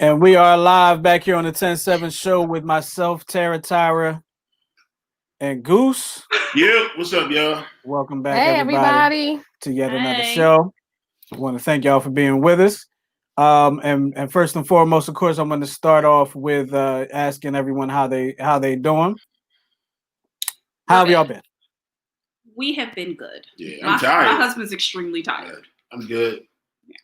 And we are live back here on the 10-7 show with myself, Tara, Tyra, and Goose. Yeah, what's up, y'all? Welcome back, Hey, everybody, to yet another show. I want to thank y'all for being with us. And first and foremost, of course, I'm going to start off with asking everyone how they doing. How have y'all been? We have been good. Yeah, I'm tired. My husband's extremely tired. I'm good.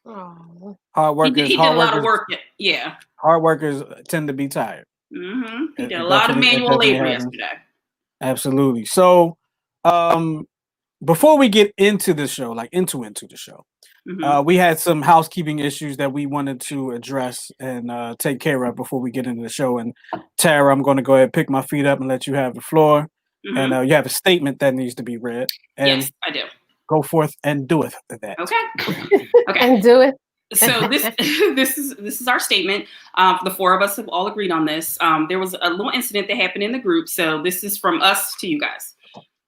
Oh. Hard workers. He did a lot of work. Yeah. Hard workers tend to be tired. Mm-hmm. He did a lot of manual labor yesterday. Absolutely. So, before we get into the show, into the show, we had some housekeeping issues that we wanted to address and take care of before we get into the show. And Tara, I'm going to go ahead and pick my feet up and let you have the floor. And you have a statement that needs to be read. And yes, I do. Go forth and do it. That. Okay. And do it. So this is our statement. The four of us have all agreed on this. There was a little incident that happened in the group. So this is from us to you guys.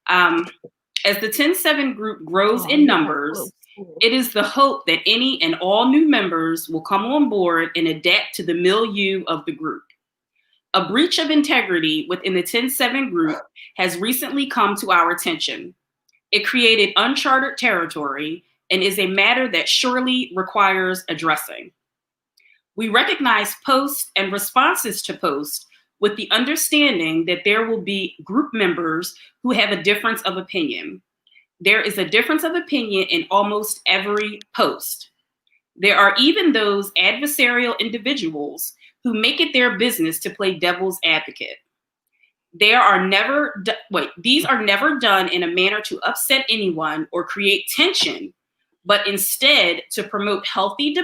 As the 10-7 group grows in numbers, it is the hope that any and all new members will come on board and adapt to the milieu of the group. A breach of integrity within the 10-7 group has recently come to our attention. It created uncharted territory and is a matter that surely requires addressing. We recognize posts and responses to posts with the understanding that there will be group members who have a difference of opinion. There is a difference of opinion in almost every post. There are even those adversarial individuals who make it their business to play devil's advocate. These are never done in a manner to upset anyone or create tension, but instead to promote healthy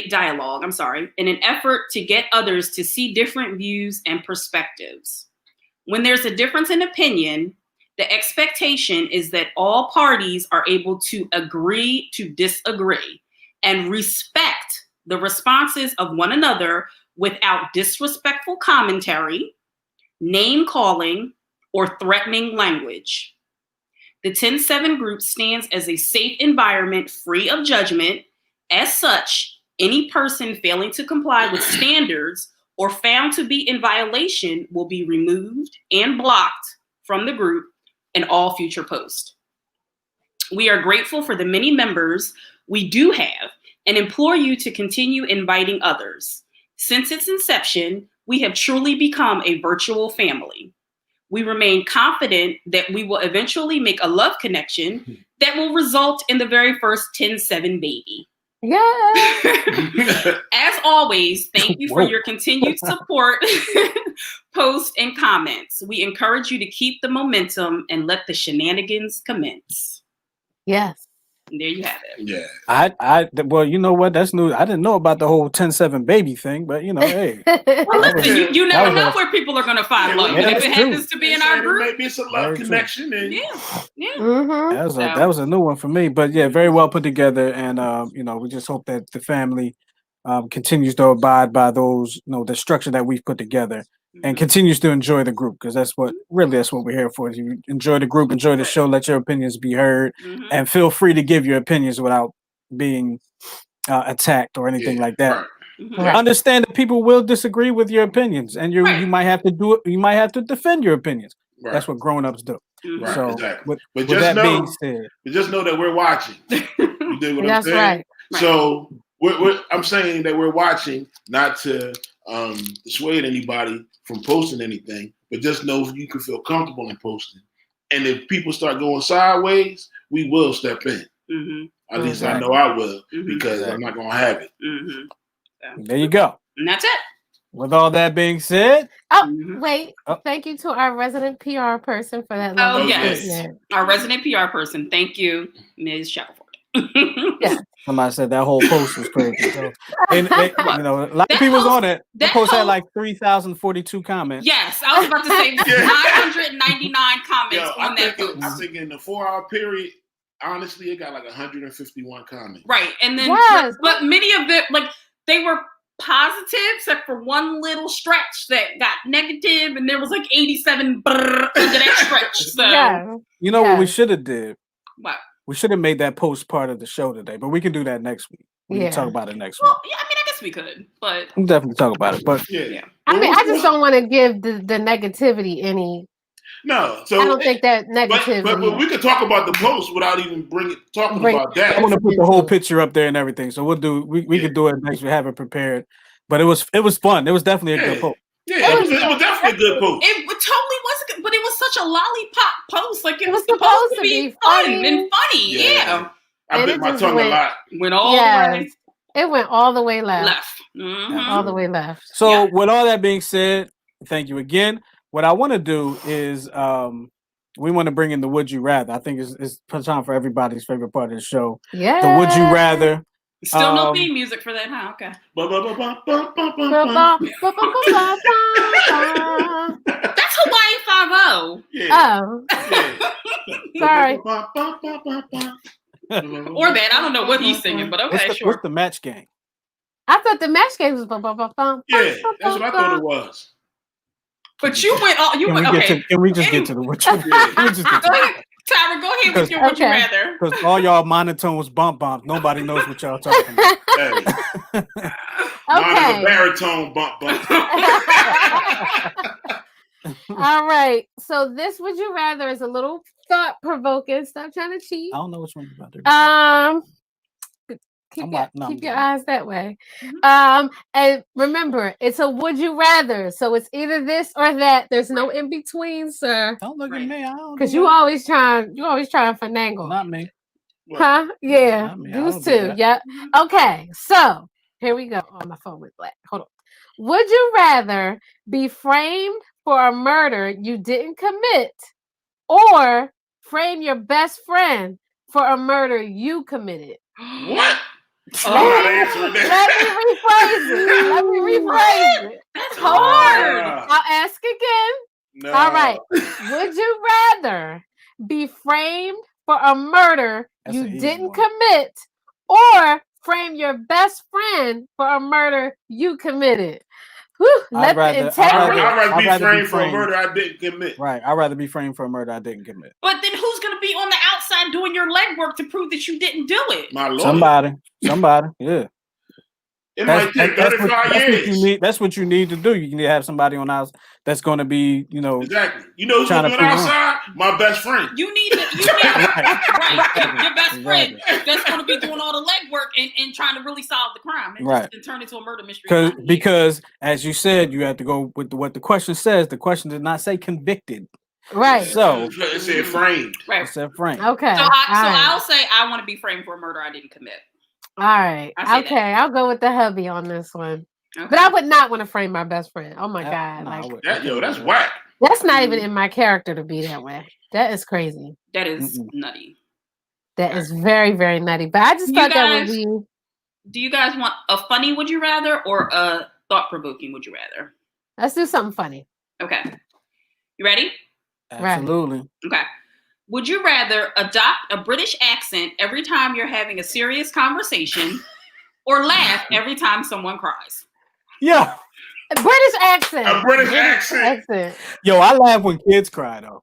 dialogue, in an effort to get others to see different views and perspectives. When there's a difference in opinion, the expectation is that all parties are able to agree to disagree and respect the responses of one another without disrespectful commentary, name calling, or threatening language. The 10-7 group stands as a safe environment free of judgment. As such, any person failing to comply with standards or found to be in violation will be removed and blocked from the group and all future posts. We are grateful for the many members we do have and implore you to continue inviting others. Since its inception, we have truly become a virtual family. We remain confident that we will eventually make a love connection that will result in the very first 10-7 baby. Yeah. As always, thank you for your continued support, posts, and comments. We encourage you to keep the momentum and let the shenanigans commence. Yes. And there you have it. Yeah. Well, you know what? That's new. I didn't know about the whole 10-7 baby thing, but hey. Well, listen, you never know where people are going to find love. And if it happens to be in our group, maybe it's a love connection. And yeah. Mm-hmm. That was a new one for me, but yeah, very well put together. And we just hope that the family continues to abide by those, the structure that we've put together. And continues to enjoy the group, because that's what we're here for. Is you enjoy the group, enjoy the show, let your opinions be heard, and feel free to give your opinions without being attacked or anything like that. Right. Understand that people will disagree with your opinions, and you might have to do it. You might have to defend your opinions. Right. That's what grown-ups do. Right, So, exactly. with that being said, just know that we're watching. You dig what I'm saying? Right. So I'm saying that we're watching, not to dissuade anybody from posting anything, but just know you can feel comfortable in posting. And if people start going sideways, we will step in. At least I know I will, because I'm not going to have it. There you go. And that's it. With all that being said, wait. Thank you to our resident PR person for that. Oh, yes. Our resident PR person. Thank you, Ms. Shackelford. Yeah. Somebody said that whole post was crazy. So, a lot of people was on it. The post had like 3,042 comments. Yes, I was about to say 999 comments on that post. I think in the 4-hour period, honestly, it got like 151 comments. Right, and then but many of them, they were positive, except for one little stretch that got negative, and there was like 87 under that stretch. So what we should have did? What? We should have made that post part of the show today, but we can do that next week. We can talk about it next week. Well, I guess we could, but We'll definitely talk about it. But Yeah. I mean, I just don't want to give the negativity any. No. So I don't think that negativity. But we could talk about the post without even talking about that. I want to put the whole picture up there and everything. So we'll do. We could do it next. We have it prepared. But it was fun. It was definitely a good post. Yeah, it was definitely a good post. it totally was good, but it was such a lollipop post. Like it was supposed to be fun and funny. Yeah. I bit my tongue a lot. Went all the way. It went all the way left. Mm-hmm. All the way left. So with all that being said, thank you again. What I want to do is we want to bring in the Would You Rather. I think it's time for everybody's favorite part of the show. Yeah. The Would You Rather. Still no theme music for that, huh? Okay. That's Hawaii 5-0. Yeah. Oh. Sorry. Or that. I don't know what he's singing, but okay, sure. What's the match game? I thought the match game was Yeah, that's what I thought it was. But you went all okay. Can we just get to the Would You Rather? Go ahead. Tyra, go ahead with your Would You Rather. Because all y'all monotones bump. Nobody knows what y'all talking about. Hey. Mine is a baritone bump. All right. So this Would You Rather is a little thought-provoking. Stop trying to cheat. I don't know which one you're about to do. Keep your eyes that way. And remember, it's a would you rather. So it's either this or that. There's no in between, sir. Don't look at me. Because you always trying to finagle. Not me. Huh? Yeah. These two. Yeah. Okay. So here we go. Oh, my phone went black. Hold on. Would you rather be framed for a murder you didn't commit, or frame your best friend for a murder you committed? What? Let me rephrase it. That's hard. I'll ask again. No. All right. Would you rather be framed for a murder you didn't commit, or frame your best friend for a murder you committed? I'd rather be framed for a murder I didn't commit. Right. I'd rather be framed for a murder I didn't commit. But then who's going to be on the outside doing your legwork to prove that you didn't do it? My lord. Somebody. Yeah. It might take 35 years. That's what you need to do. You need to have somebody on house that's going to be, Exactly. You know who's going to be on outside? My best friend. You need your best friend that's going to be doing all the legwork and trying to really solve the crime and turn into a murder mystery. Because, as you said, you have to go with what the question says. The question did not say convicted. Right. So it said framed. Right. It said framed. Okay. So I'll say I want to be framed for a murder I didn't commit. All right. Okay. I'll go with the hubby on this one. Okay. But I would not want to frame my best friend. Oh my God. That's whack. That's not even in my character to be that way. That is crazy. That is nutty. That is very, very nutty. But I just thought that would be. Do you guys want a funny would you rather or a thought-provoking would you rather? Let's do something funny. Okay. You ready? Absolutely. Right. Okay. Would you rather adopt a British accent every time you're having a serious conversation, or laugh every time someone cries? Yeah. A British accent. A British accent. Yo, I laugh when kids cry, though.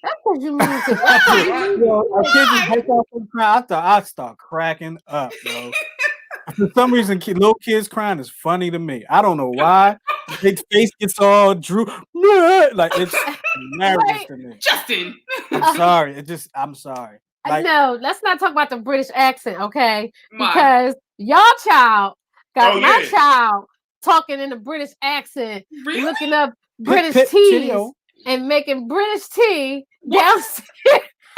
That's what you mean to. Yo, our kids just break off and cry. I start cracking up, bro. For some reason, little kids crying is funny to me. I don't know why. His face gets all droop. Like, it's hilarious to me. Justin. I'm sorry. I'm sorry. Like, no, let's not talk about the British accent, okay? Because y'all child got my child talking in a British accent, looking up British teas and making British tea downstairs.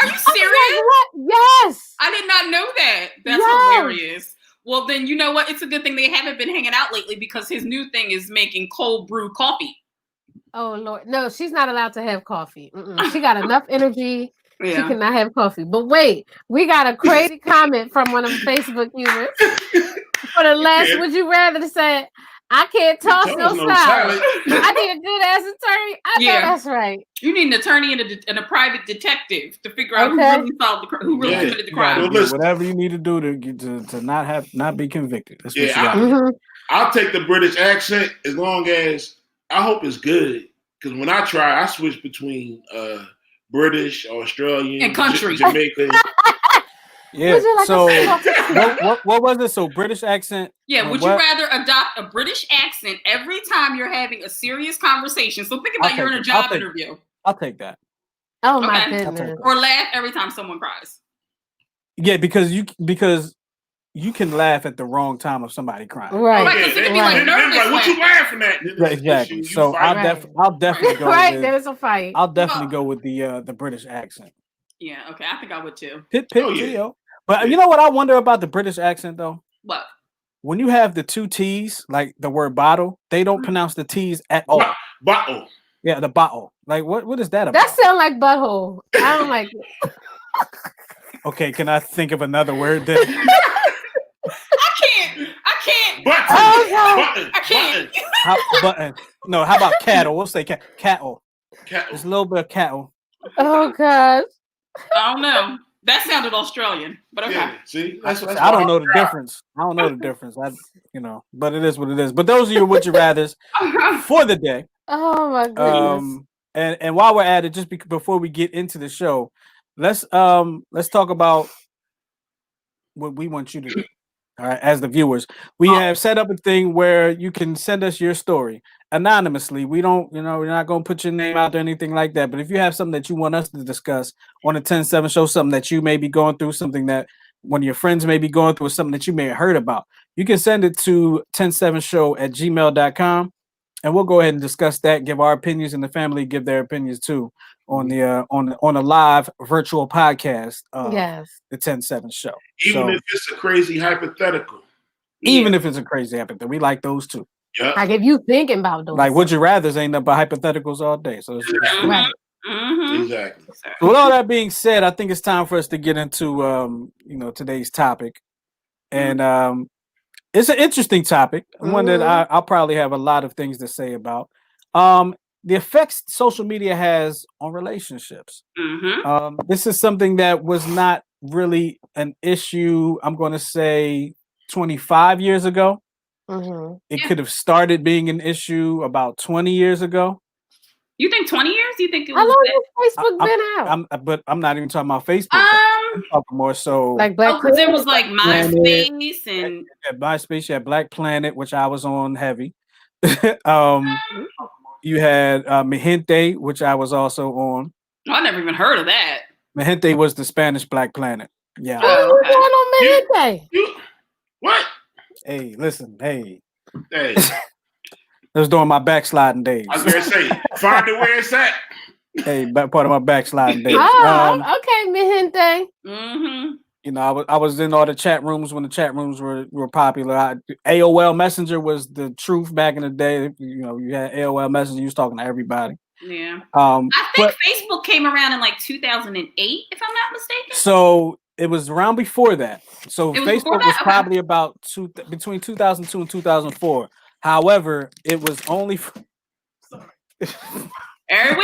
Are you serious? What? Yes. I did not know that. That's hilarious. Well, then you know what? It's a good thing they haven't been hanging out lately because his new thing is making cold brew coffee. Oh, Lord. No, she's not allowed to have coffee. She got enough energy. Yeah. She cannot have coffee. But wait, we got a crazy comment from one of the Facebook users. For the last, would you rather say, I can't toss no salad. I need a good ass attorney. I know that's right. You need an attorney and a private detective to figure out who really committed the crime. Whatever you need to do to not be convicted. That's what you got. I'll take the British accent as long as I hope it's good. Because when I try, I switch between British, Australian, and country, Jamaican. Yeah. Would you like So a soft what was it? So British accent. Yeah, would you rather adopt a British accent every time you're having a serious conversation? So think about you're in a job interview. I'll take that. Oh my Okay. goodness. Or laugh every time someone cries. Yeah, because you can laugh at the wrong time of somebody crying. Right. Right, 'cause it'd be like nervous Like, what you laughter. laughing at? Yeah, exactly. So I'll definitely go Right, with, there's a fight. I'll definitely go with the British accent. Yeah, okay, I think I would too. Pit Oh, yeah. video. But you know what I wonder about the British accent though? What? When you have the two T's, like the word bottle, they don't pronounce the T's at all. Bottle. Yeah, the bottle. Like what is that about? That sound like butthole. I don't like it. Okay, can I think of another word then? I can't. Button. I can't. Button. No, how about cattle? We'll say cattle. Cattle. There's a little bit of cattle. Oh gosh. I don't know. That sounded Australian, but okay. Yeah, see, I don't know the difference. I don't know the difference. But it is what it is. But those are your would you rather's for the day. Oh my goodness. And while we're at it, just before we get into the show, let's talk about what we want you to do. All right, as the viewers, we have set up a thing where you can send us your story anonymously. We don't, we're not going to put your name out there or anything like that. But if you have something that you want us to discuss on the 10-7 show, something that you may be going through, something that one of your friends may be going through, or something that you may have heard about, you can send it to 107show@gmail.com. And we'll go ahead and discuss that, give our opinions, and the family give their opinions too on the on a live virtual podcast of the 10-7 show. Even if it's a crazy hypothetical. Even if it's a crazy hypothetical. We like those too. Yeah. Like if you thinking about those. Like would you rather's ain't nothing but hypotheticals all day. So it's right. Exactly. So with all that being said, I think it's time for us to get into today's topic. And it's an interesting topic, one that I'll probably have a lot of things to say about. The effects social media has on relationships. This is something that was not really an issue, I'm going to say 25 years ago. It could have started being an issue about 20 years ago. You think 20 years? You think it was how long has Facebook been out? But I'm not even talking about Facebook. I'm talking more so like Black because there was like MySpace and MySpace. You had Black Planet, which I was on heavy. You had Mi Gente, which I was also on. I never even heard of that. Mi Gente was the Spanish Black Planet. Yeah. Oh, okay. On Mi Gente? What? Hey, listen. Hey. That was during my backsliding days. I was going to say, find it where it's at. Hey, part of my backsliding days. Okay, Mi Gente. I was in all the chat rooms when the chat rooms were popular. AOL Messenger was the truth back in the day. You had AOL Messenger. You was talking to everybody. Yeah. I think Facebook came around in like 2008, if I'm not mistaken. So it was around before that. So Facebook was probably about between 2002 and 2004. However, it was only every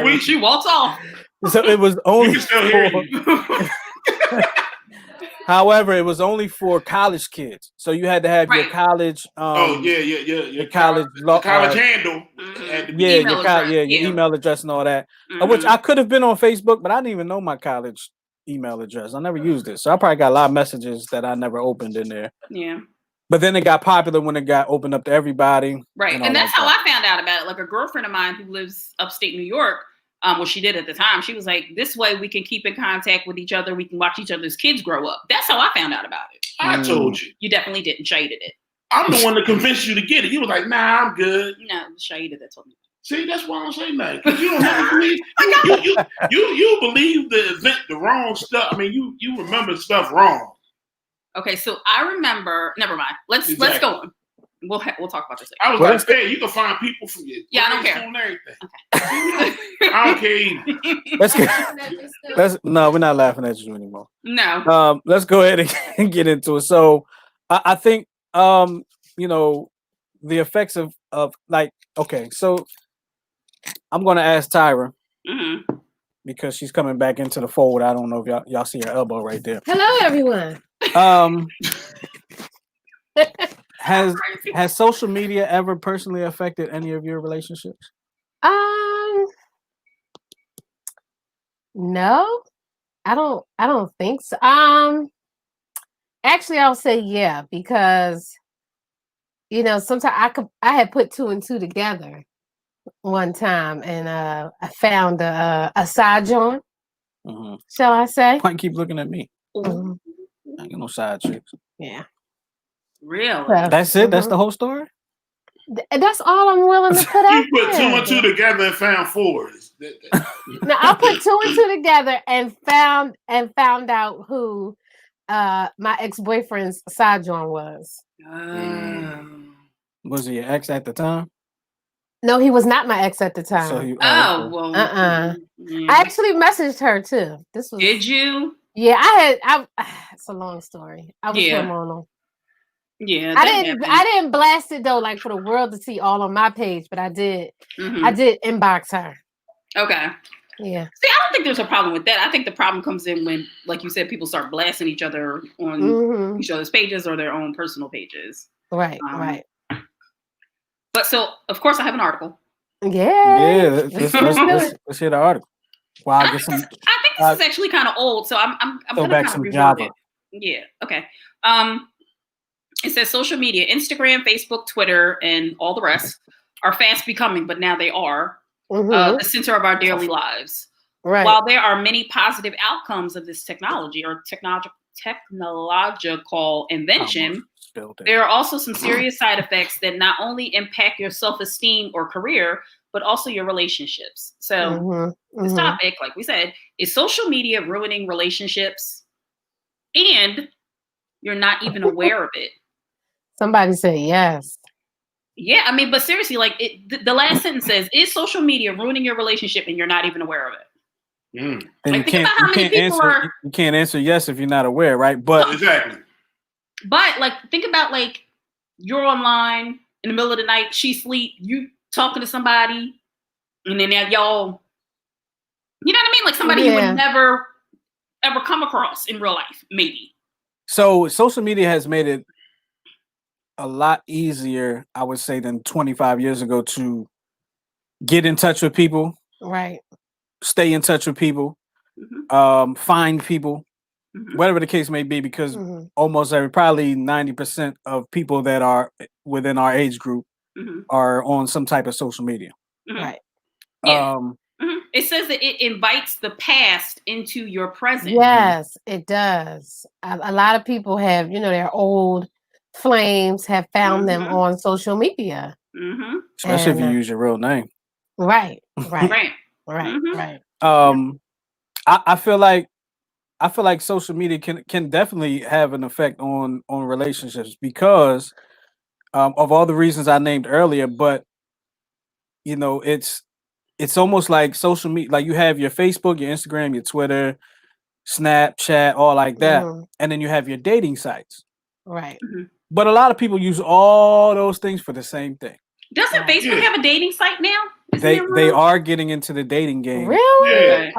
week she walks off. So it was only. You can still hear you. However, it was only for college kids. So you had to have your college. Your college handle. Your email address and all that. Which I could have been on Facebook, but I didn't even know my college email address. I never used it, so I probably got a lot of messages that I never opened in there. Yeah. But then it got popular when it got opened up to everybody. Right. And that's how I found out about it. Like a girlfriend of mine who lives upstate New York, what she did at the time, she was like, this way we can keep in contact with each other. We can watch each other's kids grow up. That's how I found out about it. I told you. You definitely didn't. Shaded it. I'm the one that convinced you to get it. You was like, nah, I'm good. No, Shaded that told me. See, that's why I don't say nothing. Because you don't have to believe. You believe the event, the wrong stuff. I mean, you remember stuff wrong. Okay, so I remember. Never mind. Let's go on. We'll talk about this later. I was like, hey, you can find people from your I don't care. And everything. Okay. I don't care either. No, we're not laughing at you anymore. No. Let's go ahead and get into it. So I think the effects of like, okay, so I'm gonna ask Tyra because she's coming back into the fold. I don't know if y'all see her elbow right there. Hello, everyone. Has social media ever personally affected any of your relationships? No, I don't think so. Actually, I'll say yeah, because sometimes I had put two and two together one time, and I found a side joint. Shall I say? Why you keep looking at me? Mhm. I ain't got no side chicks. Yeah. Really? That's it. That's the whole story. That's all I'm willing to put out You put two there. and two together and found four. No, I put two and two together and found out who my ex-boyfriend's side joint was. Was he your ex at the time? No, he was not my ex at the time. So he, well. I actually messaged her too. Did you? Yeah, it's a long story. I was hormonal. Yeah, I didn't blast it though, like for the world to see all on my page, but I did. I did inbox her. Okay. Yeah. See, I don't think there's a problem with that. I think the problem comes in when, like you said, people start blasting each other on each other's pages or their own personal pages. Right. Right. But so, of course, I have an article. Yeah. Let's hear the article. Wow, I think this is actually kind of old, so I'm going to kind of reword it. Yeah. Okay. It says social media, Instagram, Facebook, Twitter, and all the rest are fast becoming, but now they are the center of our daily lives. Right. While there are many positive outcomes of this technology or technological invention, there are also some serious side effects that not only impact your self-esteem or career, but also your relationships. So this topic, like we said, is social media ruining relationships, and you're not even aware of it. Somebody said yes. Yeah, I mean, but seriously, like the last sentence says, "Is social media ruining your relationship and you're not even aware of it?" Like, think about how many people are. You can't answer yes if you're not aware, right? But exactly. But like, think about like you're online in the middle of the night, she sleep, you talking to somebody, and then y'all, you know what I mean? Like somebody you would never ever come across in real life, maybe. So social media has made it a lot easier, I would say, than 25 years ago to get in touch with people, right? Stay in touch with people, find people, whatever the case may be, because almost probably 90% of people that are within our age group are on some type of social media. Right. Yeah. It says that it invites the past into your present. Yes, it does. A lot of people have, their old flames have found them on social media. Especially if you use your real name. Right. I feel like social media can definitely have an effect on relationships because of all the reasons I named earlier. But it's almost like social media, like you have your Facebook, your Instagram, your Twitter, Snapchat, all like that, and then you have your dating sites. Right. But a lot of people use all those things for the same thing. Doesn't Facebook have a dating site now? They are getting into the dating game. Really? Yeah.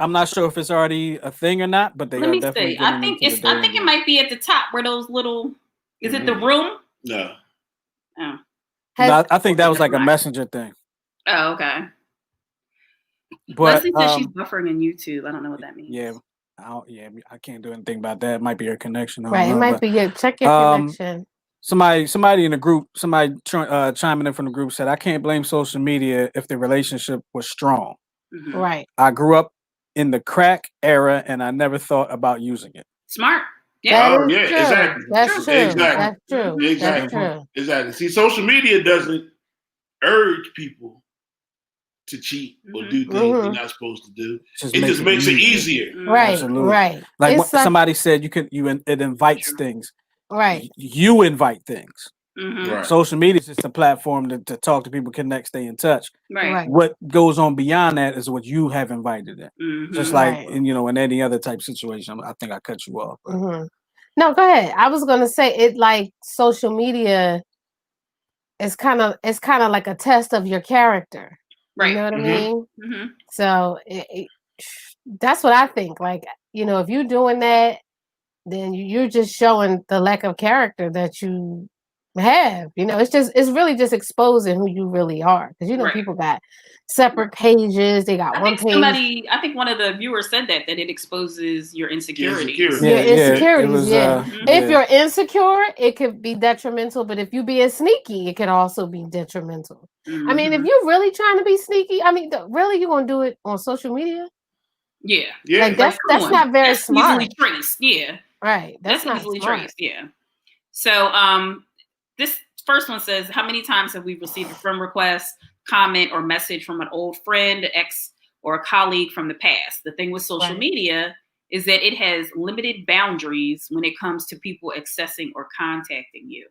I'm not sure if it's already a thing or not, but they Let are me definitely. See. I think it might be at the top where those little. Is it the room? No. Oh. No, I think that was like a messenger thing. Oh, okay. But Leslie says she's buffering in YouTube. I don't know what that means. Yeah. I can't do anything about that. It might be your connection. Right. It might be check your connection. Somebody in the group, chiming in from the group said, I can't blame social media if the relationship was strong. Right. I grew up in the crack era and I never thought about using it. Smart. Yeah. Exactly. That's true. Exactly. That's true. Exactly. That's true. Exactly. See, social media doesn't urge people to cheat or do things they're not supposed to do. It just makes it easier. Right. Absolutely. Right. Like what somebody said, it invites things. Right. You invite things. Right. Social media is just a platform to talk to people, connect, stay in touch. Right. What goes on beyond that is what you have invited in. Just like in any other type situation. I think I cut you off. No, go ahead. I was gonna say it like social media is kind of like a test of your character. Right. You know what I mean? So that's what I think. Like, if you're doing that, then you're just showing the lack of character that you have. It's really just exposing who you really are, because Right. people got separate pages. They got one page. I think one of the viewers said that it exposes your insecurities. Your insecurities. If yeah. you're insecure, it could be detrimental. But if you being sneaky, it could also be detrimental. I mean, if you're really trying to be sneaky, I mean, really, you're gonna do it on social media? Yeah. Like that's not very smart. Easily traced. Yeah. Right. That's not easily smart. traced. Yeah. So this first one says, how many times have we received a friend request, comment, or message from an old friend, ex, or a colleague from the past? The thing with social media is that it has limited boundaries when it comes to people accessing or contacting you.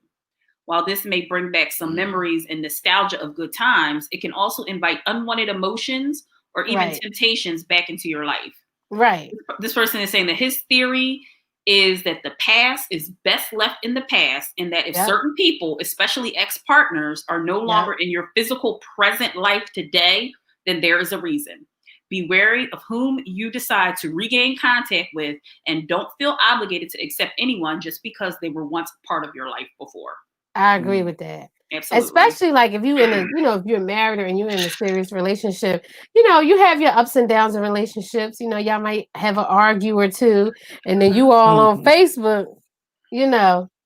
While this may bring back some memories and nostalgia of good times, it can also invite unwanted emotions or even temptations back into your life. Right. This person is saying that his theory is that the past is best left in the past, and that if certain people, especially ex-partners, are no longer in your physical present life today, then there is a reason. Be wary of whom you decide to regain contact with, and don't feel obligated to accept anyone just because they were once part of your life before. I agree with that. Absolutely. Especially like if you in a, if you're married or you're in a serious relationship, you have your ups and downs in relationships. Y'all might have an argue or two, and then you all on Facebook,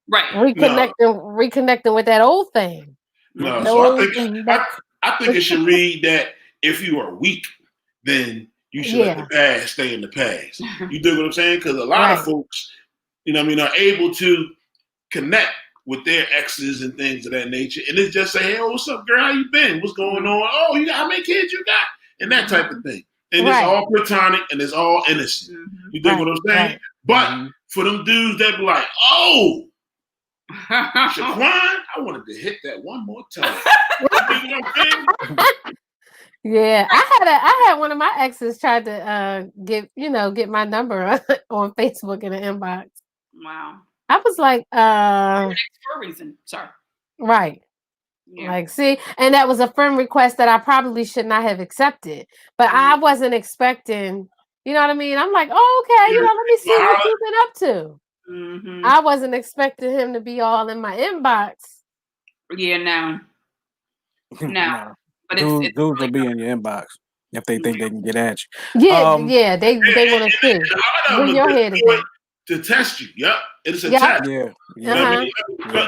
reconnecting with that old thing. No, so I think it should read that if you are weak, then you should let the past stay in the past. You dig what I'm saying? Because a lot of folks, are able to connect with their exes and things of that nature, and it's just say, "Hey, what's up, girl? How you been? What's going on? Oh, you got how many kids you got?" And that type of thing. And it's all platonic and it's all innocent. You dig what I'm saying? But for them dudes that be like, "Oh, Shaquan, I wanted to hit that one more time." Yeah, I had one of my exes tried to get my number on Facebook in the inbox. Wow. I was like, for a reason. Sorry. Right. Yeah. Like, see, and that was a friend request that I probably should not have accepted, but I wasn't expecting, you know what I mean? I'm like, oh, okay, let me see what you've been up to. Mm-hmm. I wasn't expecting him to be all in my inbox. Yeah, no. But dudes will be in your inbox if they think they can get at you. Yeah, they want to see where your head is at. To test you. Yep. It's a test. Yeah. Let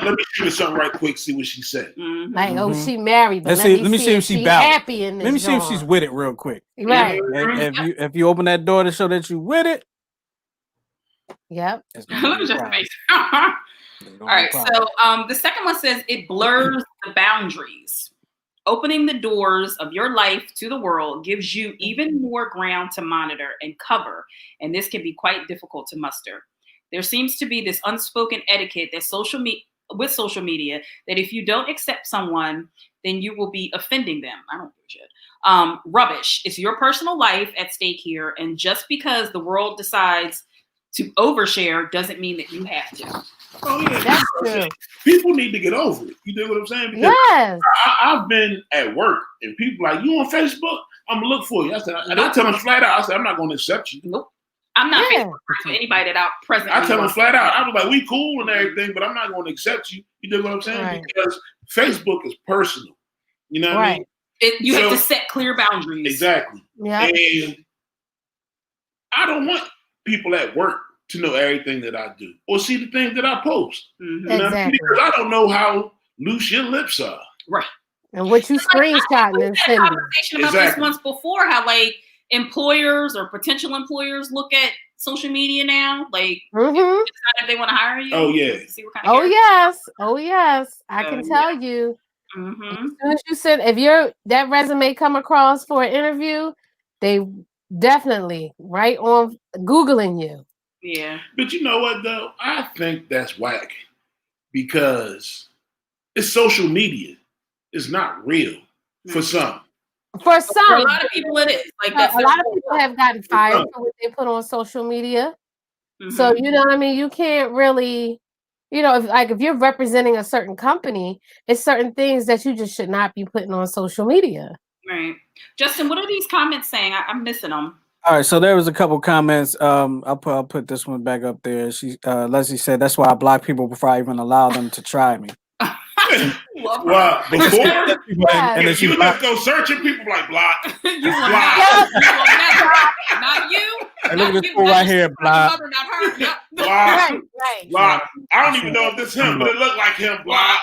me show you something right quick, see what she said. Mm-hmm. Like, oh, she married, but let me see if she's happy in this. Let me see if she's with it real quick. Right. If you open that door to show that you with it. Yep. All right. So the second one says it blurs the boundaries. Opening the doors of your life to the world gives you even more ground to monitor and cover, and this can be quite difficult to muster. There seems to be this unspoken etiquette that social media that if you don't accept someone, then you will be offending them. I don't give a shit. Rubbish. It's your personal life at stake here, and just because the world decides to overshare doesn't mean that you have to. Oh yeah, that's true. People need to get over it. You know what I'm saying? Because I've been at work and people like, you on Facebook? I'm gonna look for you. I said, and I tell them flat out, I said, I'm not gonna accept you. Nope. I'm not Facebook for anybody that present. I tell them flat out, I was like, we cool and everything, but I'm not gonna accept you. You know what I'm saying? Right. Because Facebook is personal. You know what I mean? You have to set clear boundaries. Exactly. Yeah. And I don't want people at work to know everything that I do or see the things that I post. Mm-hmm. You know what I mean? Because I don't know how loose your lips are. Right. And what you screenshotting and sending. Conversation about this once before, how like employers or potential employers look at social media now, like decide if they want to hire you. Oh yeah. See what kind of yes. I can tell you. Mm-hmm. As soon as you send, if that resume come across for an interview, they definitely right on Googling you. Yeah. But you know what though? I think that's whack because it's social media. It's not real for some. For some. For a lot of people it is. Like a lot of people have gotten fired for what they put on social media. Mm-hmm. So you know what I mean? You can't really, if you're representing a certain company, it's certain things that you just should not be putting on social media. Right. Justin, what are these comments saying? I'm missing them. All right, so there was a couple comments. I'll put this one back up there. Leslie said, "That's why I block people before I even allow them to try me." Wow. Before, and then she you blocked. just go searching people like block. You will Block. not. You will never. Not you. And Not look at this you. fool Not right your here, sister, not your block. mother, not her. Yep. Block. Right. Block. I don't even know if this him, but it looked like him. Block.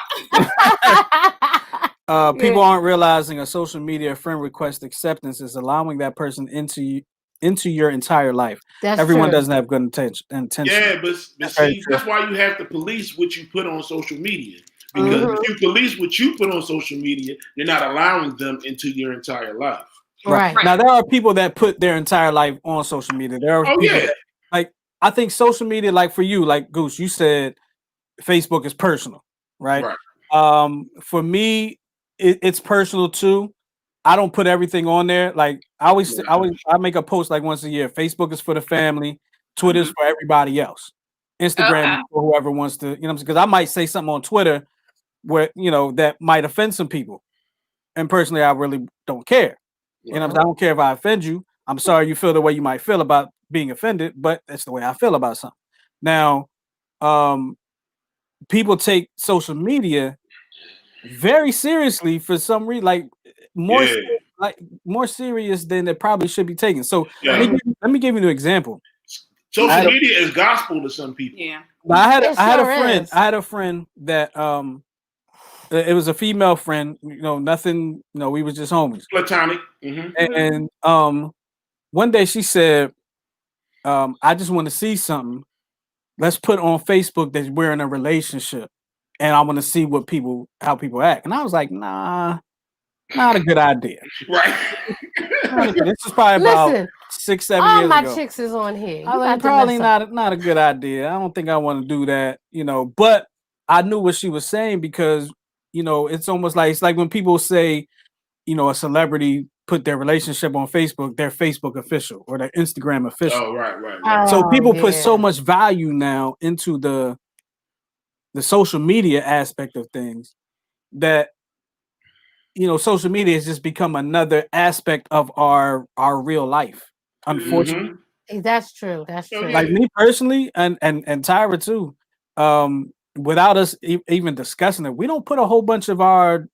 People aren't realizing a social media friend request acceptance is allowing that person into your entire life. That's Everyone true. doesn't have good intention. Yeah, but very see, true. that's why you have to police what you put on social media. Because if you police what you put on social media, you're not allowing them into your entire life. Right. Now there are people that put their entire life on social media. There are people that, like, I think social media, like for you, like Goose, you said Facebook is personal, right? For me, it's personal too. I don't put everything on there. Like I make a post like once a year. Facebook is for the family. Twitter is for everybody else. Instagram is for whoever wants to, because I might say something on Twitter where, that might offend some people. And personally, I really don't care. I don't care if I offend you. I'm sorry you feel the way you might feel about being offended, but that's the way I feel about something. Now, people take social media very seriously for some reason, like more serious than it probably should be taken. So let me give you an example. Social media is gospel to some people. Yeah. I had a friend that it was a female friend, nothing, we was just homies. Platonic. And one day she said, I just want to see something. Let's put on Facebook that we're in a relationship. And I want to see how people act. And I was like, nah, not a good idea. Right. This is probably about 6-7 years ago. All my chicks is on here. I was like, probably not a good idea. I don't think I want to do that, but I knew what she was saying because, it's almost like, it's like when people say, a celebrity put their relationship on Facebook, they're Facebook official or their Instagram official. Oh, right. So people put so much value now into the social media aspect of things that, social media has just become another aspect of our real life. Unfortunately. That's true. That's true. Like me personally and Tyra too, without us even discussing it, we don't put a whole bunch of our,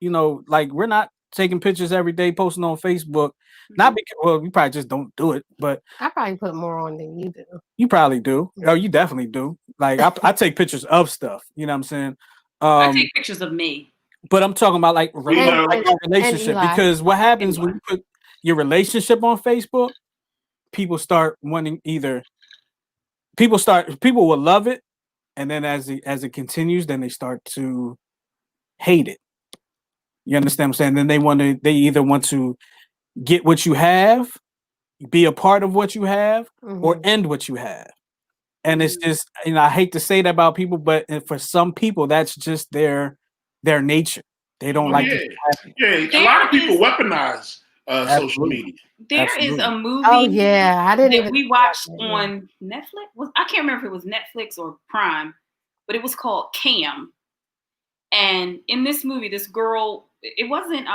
like we're not taking pictures every day, posting on Facebook. Not because we probably just don't do it, but I probably put more on than you do. You probably do. Oh, you definitely do. Like I take pictures of stuff. You know what I'm saying? I take pictures of me. But I'm talking about like relationship because what happens when you put your relationship on Facebook, people start wanting people will love it, and then as it continues, then they start to hate it. You understand what I'm saying? Then they either want to get what you have, be a part of what you have, or end what you have. And it's just, I hate to say that about people, but for some people, that's just their nature. They don't like to. A lot of people weaponize social media. There is a movie that we watched on Netflix. I can't remember if it was Netflix or Prime, but it was called Cam. And in this movie, this girl, it wasn't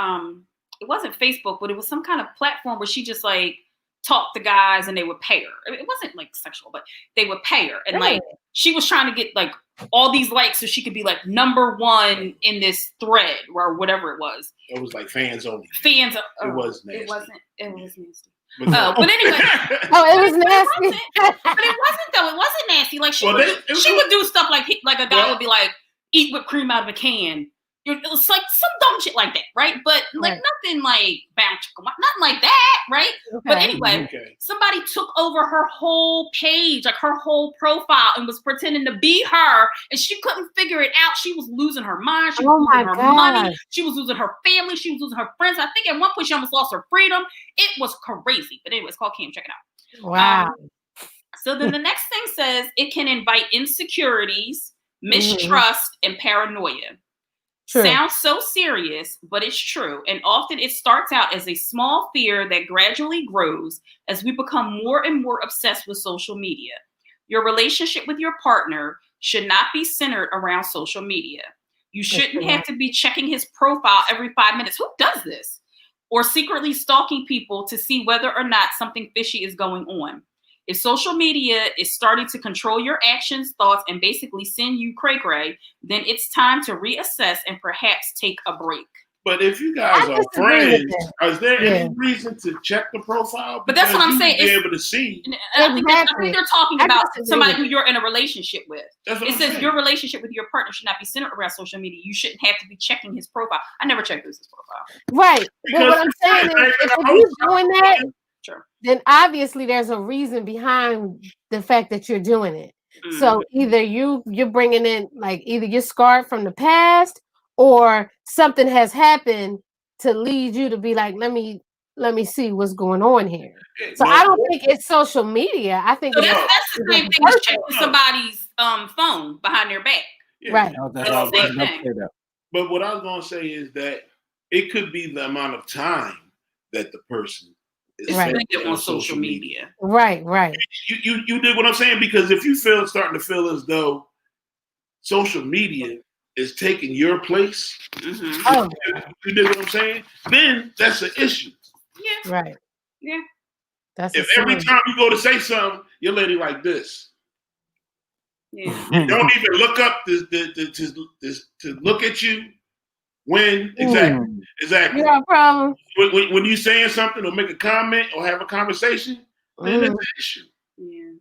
Facebook, but it was some kind of platform where she just like talked to guys and they would pay her. It wasn't like sexual, but they would pay her. And like she was trying to get like all these likes so she could be like #1 in this thread or whatever it was. It was like fans only. It was nasty. It was nasty. But but anyway. It was nasty. But it wasn't though. It wasn't nasty. Like she would do stuff like a guy would be like, eat whipped cream out of a can. It was like some dumb shit like that, right? But like nothing like nothing like that, right? Okay. But anyway, somebody took over her whole page, like her whole profile, and was pretending to be her, and she couldn't figure it out. She was losing her mind. She was losing her money. She was losing her family. She was losing her friends. I think at one point she almost lost her freedom. It was crazy. But anyway, it's called Cam. Check it out. Wow. So then the next thing says it can invite insecurities, mistrust, and paranoia. True. Sounds so serious, but it's true. And often it starts out as a small fear that gradually grows as we become more and more obsessed with social media. Your relationship with your partner should not be centered around social media. You shouldn't have to be checking his profile every 5 minutes. Who does this? Or secretly stalking people to see whether or not something fishy is going on. If social media is starting to control your actions, thoughts, and basically send you cray-cray, then it's time to reassess and perhaps take a break. But if you guys I are disagree with friends, that. is there Yeah. any reason to check the profile? But that's what I'm Because you saying. would be able to see. I think they're talking I about disagree somebody with who you're in a relationship with. That's what It I'm says saying. your relationship with your partner should not be centered around social media. You shouldn't have to be checking his profile. I never checked his profile. Right. But what I'm saying is, if you're doing that, Sure. then obviously there's a reason behind the fact that you're doing it. So either you're bringing in, like, either you're scarred from the past, or something has happened to lead you to be like, let me see what's going on here. So I don't think it's social media. I think so that's the same thing as checking somebody's phone behind their back. Yeah. Right. That's what I was Same gonna thing. say that. But what I was going to say is that it could be the amount of time that the person is Right. spending On social media. Right. You dig what I'm saying? Because if you starting to feel as though social media is taking your place, Oh, you dig what I'm saying? Then that's an issue. Yeah. right. Yeah. That's If every time you go to say something, your lady like this, Yeah. don't even look up to look at you. When exactly? You got a problem? When you saying something or make a comment or have a conversation, then it's an issue. Yeah.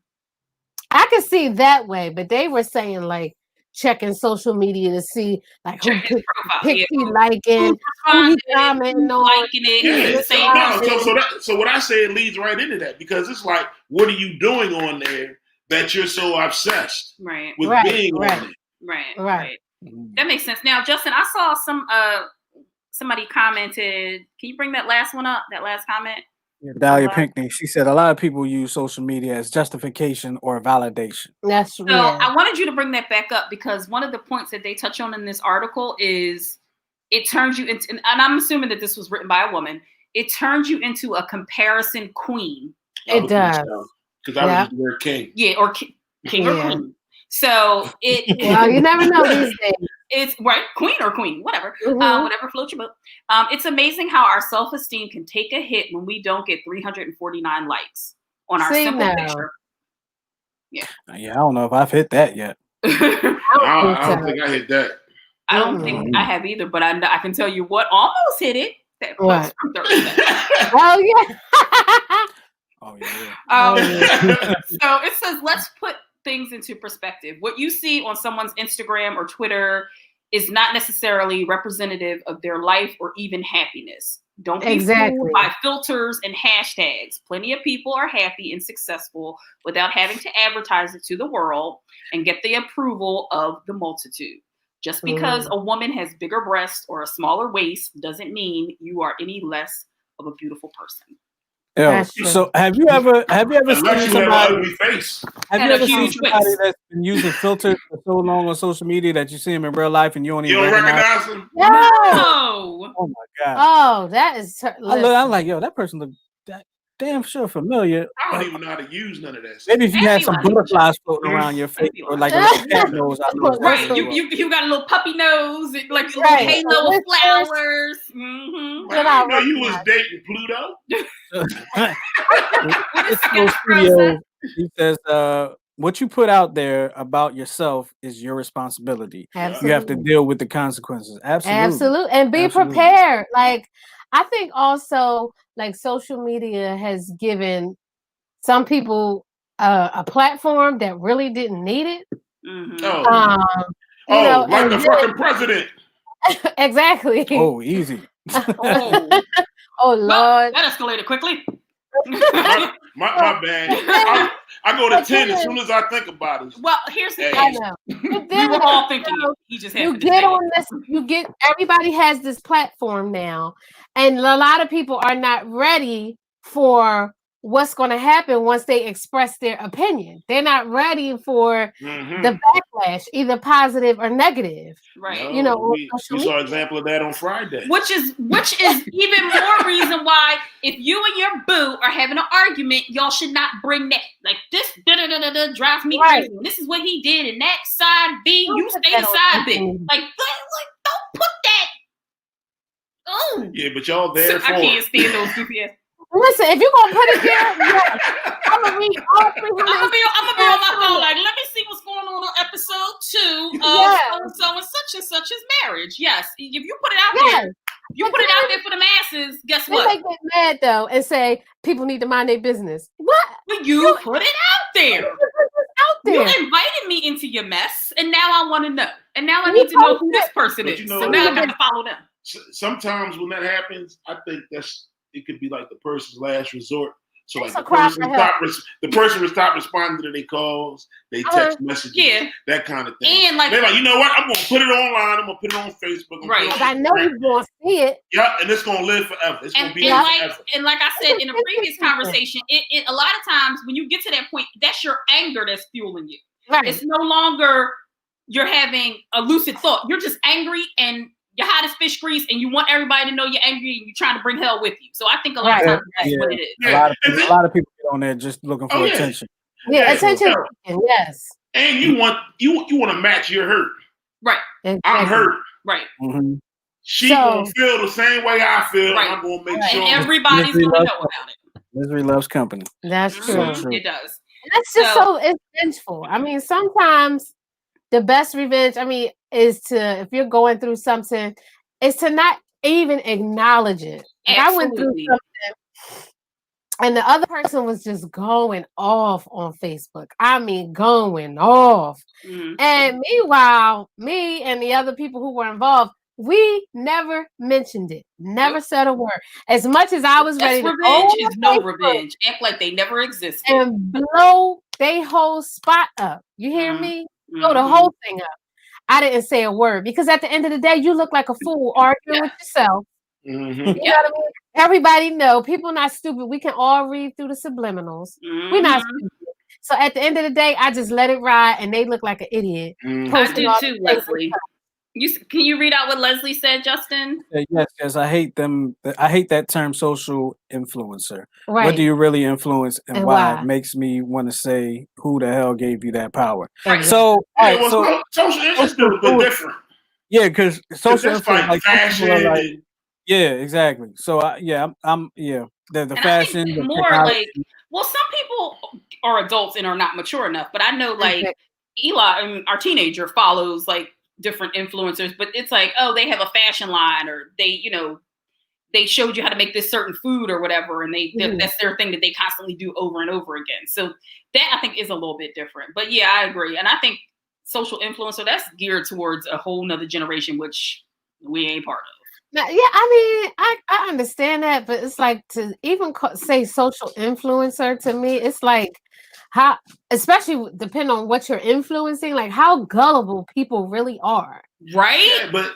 I can see that way, but they were saying, like, checking social media to see, like, who Check his profile. pics Yeah. he liking, who he commenting on. Liking it. Yeah. So what I say, it leads right into that, because it's like, what are you doing on there that you're so obsessed with being on it? Right. That makes sense. Now, Justin, I saw somebody commented. Can you bring that last one up? That last comment? Yeah, Dahlia Pinkney, she said a lot of people use social media as justification or validation. That's So I wanted you to bring that back up, because one of the points that they touch on in this article is it turns you into, and I'm assuming that this was written by a woman, it turns you into a comparison queen. It does. Because I was the word king. Yeah, or king or queen. So well, you never know these days. It's right, queen or queen, whatever, whatever floats your boat. It's amazing how our self-esteem can take a hit when we don't get 349 likes on our simple picture. Yeah, I don't know if I've hit that yet. I don't think I hit that. I don't think I have either, but I can tell you what almost hit it. That post from Thursday. Oh yeah. Oh yeah. So it says, let's put things into perspective. What you see on someone's Instagram or Twitter is not necessarily representative of their life or even happiness. Don't be fooled by filters and hashtags. Plenty of people are happy and successful without having to advertise it to the world and get the approval of the multitude. Just because a woman has bigger breasts or a smaller waist doesn't mean you are any less of a beautiful person. Yeah. So have you ever seen somebody face? Have you ever seen somebody that's been using filters for so long on social media that you see them in real life and you don't even recognize them? No. Oh my god. Oh, that is. I'm like, yo, that person look damn sure familiar. I don't even know how to use none of that stuff. Maybe if you had some butterflies floating around your face or like a little cat nose. Right, you got a little puppy nose, like a little halo of flowers. I know you was dating Pluto. He says, what you put out there about yourself is your responsibility. Absolutely. You have to deal with the consequences. Absolutely. And be prepared. Like, I think also, like, social media has given some people a platform that really didn't need it. Like the fucking president. Exactly. Oh, easy. Oh Lord. Well, that escalated quickly. my bad. I go to 10 as soon as I think about it. Well, here's the thing. I know. But then, we were all thinking he just you get on this. Everybody has this platform now, and a lot of people are not ready for what's going to happen once they express their opinion. They're not ready for the backlash, either positive or negative. Right. We saw an example of that on Friday. Which is even more reason why, if you and your boo are having an argument, y'all should not bring that. Like, this drives me crazy. And this is what he did, and that side B, you stay side B. Like, don't put that. Oh. Yeah, but y'all there for I can't stand those goofy ass. Listen, if you're gonna put it there, yeah, I'm gonna read all 300. I'm gonna be on my phone like, let me see what's going on episode 2 of so and such's marriage. Yes, if you put it out there, you put it out there for the masses. Guess what? They get mad though and say people need to mind their business. What? But you put it out there. You invited me into your mess, and now I want to know. And now I need to know who this person is. So now I got to follow them. Sometimes when that happens, I think it could be like the person's last resort. So like the person will stop responding to their calls, they text messages, that kind of thing. And like they're like, you know what? I'm gonna put it online. I'm gonna put it on Facebook. Right. Because I know you're gonna see it. Yeah, and it's gonna live forever. It's gonna be forever. And like I said in a previous conversation, it a lot of times when you get to that point, that's your anger that's fueling you. Right. It's no longer you're having a lucid thought. You're just angry and you're hot as fish grease, and you want everybody to know you're angry, and you're trying to bring hell with you. So I think a lot of times that's what it is. A lot of people get on there just looking for attention. Yeah, attention. Yes. And you want to match your hurt. Right. Exactly. I'm hurt. Right. Mm-hmm. She gonna feel the same way I feel. Right. I'm gonna make sure. And everybody's gonna know about it. Misery loves company. That's true. It does. That's just so it's vengeful. I mean, sometimes the best revenge, is to, if you're going through something, is to not even acknowledge it. Like I went through something and the other person was just going off on Facebook. I mean, going off. Mm-hmm. And meanwhile, me and the other people who were involved, we never mentioned it. Never said a word. As much as I was ready to revenge is no revenge. Act like they never existed. And blow they whole spot up. You hear me? Blow the whole thing up. I didn't say a word because at the end of the day, you look like a fool arguing with yourself. Mm-hmm. You know what I mean? Everybody know people not stupid. We can all read through the subliminals. Mm-hmm. We're not stupid. So at the end of the day, I just let it ride, and they look like an idiot. Mm-hmm. I do too, Leslie. Can you read out what Leslie said, Justin? Yes. I hate them. I hate that term, social influencer. Right. What do you really influence, and why? It makes me want to say, who the hell gave you that power? Right. So, social influence is a bit different. Yeah, because social influence, like fashion. Yeah, exactly. So, I'm the fashion. The more technology. Some people are adults and are not mature enough, but I know Eli, our teenager, follows different influencers, but it's like, oh, they have a fashion line, or they showed you how to make this certain food or whatever, and that's their thing that they constantly do over and over again. So that I think is a little bit different. But yeah, I agree. And I think social influencer, that's geared towards a whole nother generation, which we ain't part of. Now, yeah, I understand that, but it's like to even say social influencer to me, it's like how, especially depending on what you're influencing, like how gullible people really are. Right? Yeah, but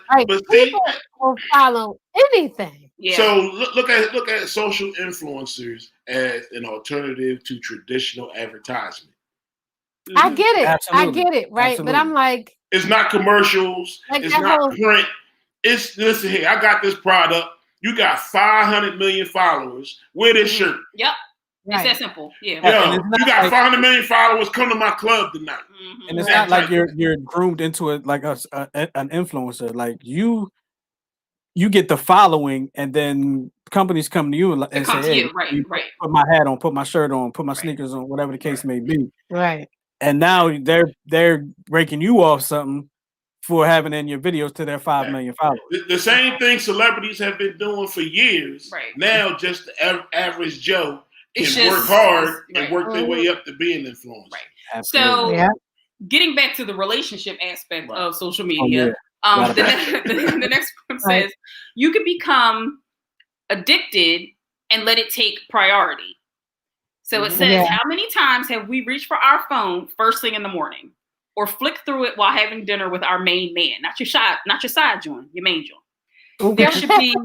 people will follow anything. Yeah. So look at social influencers as an alternative to traditional advertisement. I get it. Absolutely. I get it, right? Absolutely. But I'm like, it's not commercials. It's not print. Listen here, I got this product. You got 500 million followers. Wear this shirt. Yep. It's that simple. Yeah. You got 500 million followers. Come to my club tonight. Mm-hmm. And it's not like you're groomed into it like an influencer. Like you get the following, and then companies come to you and say, "Hey, right. Put my hat on, put my shirt on, put my sneakers on, whatever the case may be." Right. And now they're breaking you off something for having in your videos to their 5 million followers. The same thing celebrities have been doing for years. Right. Now, just the average Joe can work hard and work their way up to being influenced. Right. Absolutely. So, getting back to the relationship aspect of social media, the next one says you can become addicted and let it take priority. So it says, how many times have we reached for our phone first thing in the morning, or flick through it while having dinner with our main man, not your side joint, your main joint? There should be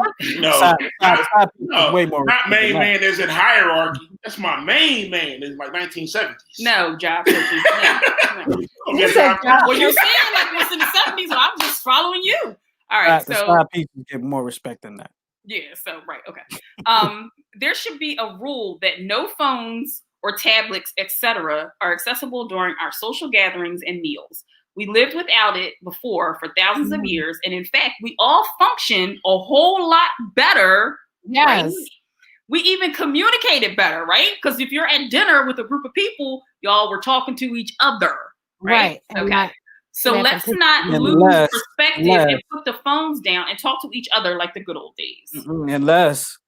way more. Not main man. There's a hierarchy. That's my main man. It's like 1970s. No, Job. Well, you're saying like what's in the 70s, so I'm just following you. All right, the side pieces get more respect than that. Yeah. So okay. There should be a rule that no phones or tablets, etc., are accessible during our social gatherings and meals. We lived without it before for thousands of years, and in fact, we all function a whole lot better. Yes. Right? we even communicated better, right? Because if you're at dinner with a group of people, y'all were talking to each other, right? Okay. So let's not lose perspective and put the phones down and talk to each other like the good old days.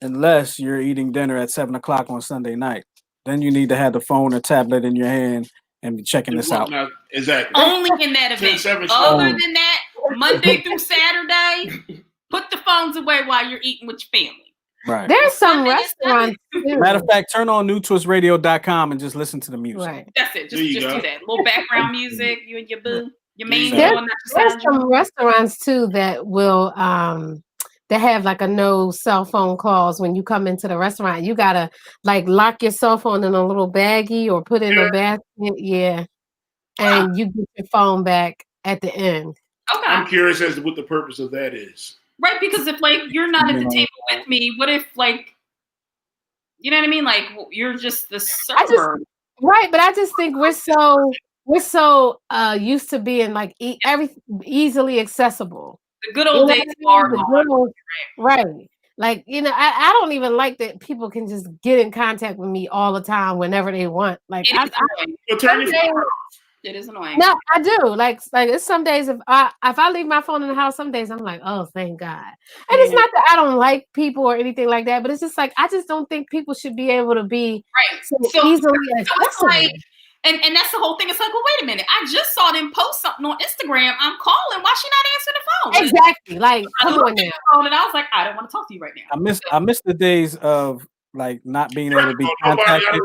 Unless you're eating dinner at 7:00 on Sunday night, then you need to have the phone or tablet in your hand and be checking this out. Exactly. Only in that event. Other than that, Monday through Saturday, put the phones away while you're eating with your family. Right. There's some restaurants too. Matter of fact, turn on newtwistradio.com and just listen to the music. Right. That's it. Just do that. A little background music. You and your boo, your main. There's some restaurants too that will that have like a no cell phone calls when you come into the restaurant. You gotta like lock your cell phone in a little baggie or put it in a basket. Yeah. And you get your phone back at the end. Okay. I'm curious as to what the purpose of that is. Right, because if like you're not at the table with me, what if like, you know what I mean? Like you're just the server. Right, but I just think we're so used to being like everything easily accessible. The good old days are gone. Right. Like, I don't even like that people can just get in contact with me all the time whenever they want. Like it is annoying. No, I do. Like it's some days if I leave my phone in the house, some days I'm like, oh, thank God. And it's not that I don't like people or anything like that, but it's just like I just don't think people should be able to be so easily accessible. Like, and that's the whole thing. It's like, well, wait a minute. I just saw them post something on Instagram. I'm calling. Why she not answering the phone? Exactly. Like, come on now. And I was like, I don't want to talk to you right now. I miss the days of like not being able to be contacted.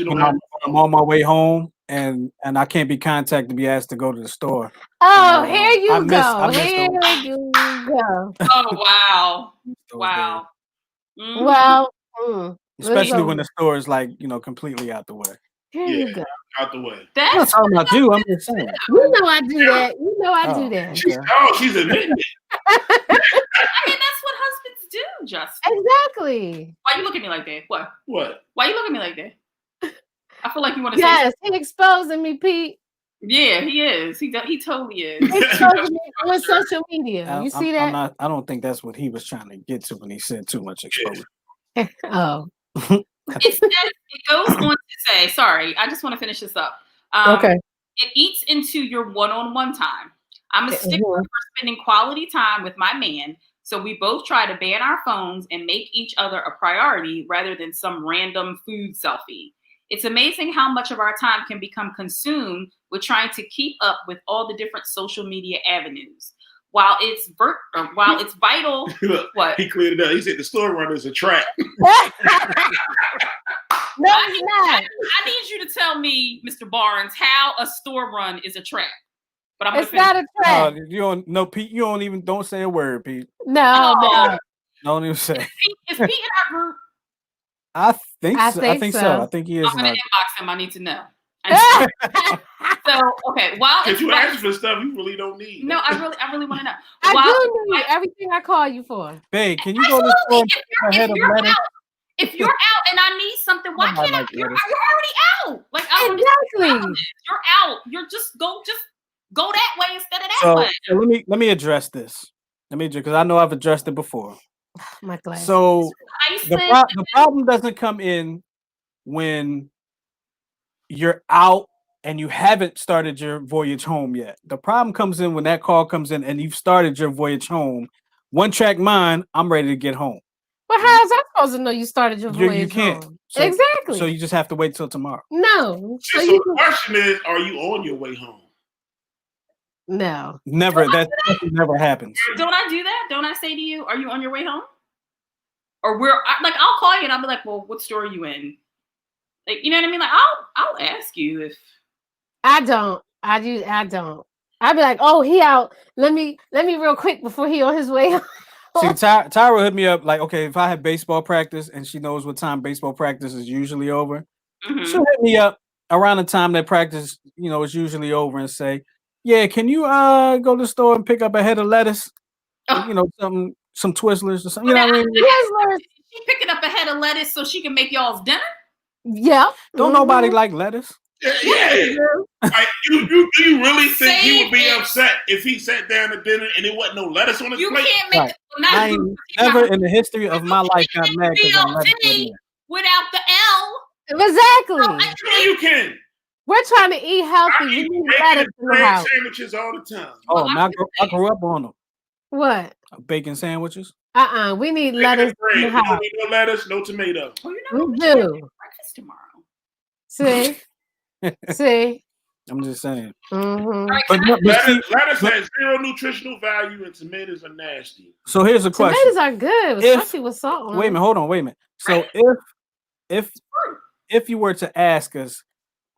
I'm on my way home and I can't be contacted to be asked to go to the store. Oh, here you go. Here you go. Oh, wow. Wow. Mm-hmm. Well, especially when the store is like, completely out the way. Here you go. Out the way. That's what I do. I'm just saying. You know I do that. You know I do that. She's admitting it. I mean, that's what husbands do, Justin. Exactly. Why you look at me like that? What? Why you look at me like that? I feel like you want to say. Yes, he exposing me, Pete. Yeah, he is. He totally is. He's exposing me on social media. You see that? I don't think that's what he was trying to get to when he said too much exposure. Oh. It goes on to say, sorry, I just want to finish this up. Okay. It eats into your one-on-one time. I'm a stickler for spending quality time with my man, so we both try to ban our phones and make each other a priority rather than some random food selfie. It's amazing how much of our time can become consumed with trying to keep up with all the different social media avenues. While it's vital, what? He cleared it up. He said the store runner is a trap. No, he's not. I need you to tell me, Mr. Barnes, how a store run is a trap. But it's not a trap. You don't know, Pete. Don't say a word, Pete. No. Don't even say. Is Pete in our group? I think so. I think he is. I'm gonna inbox him. I need to know. So okay, if you ask for stuff you really don't need. No, I really want to know. I do need everything I call you for. Babe, can you go to the store ahead of lettuce? If you're out and I need something, why can't I? You're already out. Like exactly. You're out. You're just go that way instead of that way. So let me address this. Because I know I've addressed it before. My glasses. So the problem doesn't come in when you're out and you haven't started your voyage home yet. The problem comes in when that call comes in and you've started your voyage home. One track mind, I'm ready to get home. But how is I supposed to know you started your voyage You can't. home? So, exactly. So you just have to wait till tomorrow. No. So the question is, are you on your way home? No. Never. That never happens. Don't I do that? Don't I say to you, are you on your way home? Or I'll call you and I'll be like, well, what store are you in? Like, you know what I mean? Like, I'll ask you if. I don't. I don't. I'd be like, oh, he out. Let me real quick before he on his way home. See, Tyra hit me up like, okay, if I have baseball practice and she knows what time baseball practice is usually over, she'll hit me up around the time that practice, is usually over and say, yeah, can you go to the store and pick up a head of lettuce? Some Twizzlers or something. You know what I mean? Twizzlers. She picking up a head of lettuce so she can make y'all's dinner? Yeah. Don't nobody like lettuce. Yeah. Like, do you really think he would be upset if he sat down to dinner and there wasn't no lettuce on his plate? You can't make Right. I ain't never in the history of my life got mad because I'm lettuce wasn't without the L. Exactly. Sure you can. We're trying to eat healthy. I We eat need bacon lettuce and in the bread house. sandwiches all the time. Oh, I grew up on them. What? Bacon sandwiches. We need Bacon lettuce and bread. in the You don't house. need no lettuce, no tomato. Well, you know, We we should do. have breakfast tomorrow. See? I'm just saying. Mm-hmm. All right, But, Lettuce has zero nutritional value and tomatoes are nasty. So here's a question. Tomatoes are good, especially with salt on Wait a minute, hold on, wait a minute. So if you were to ask us,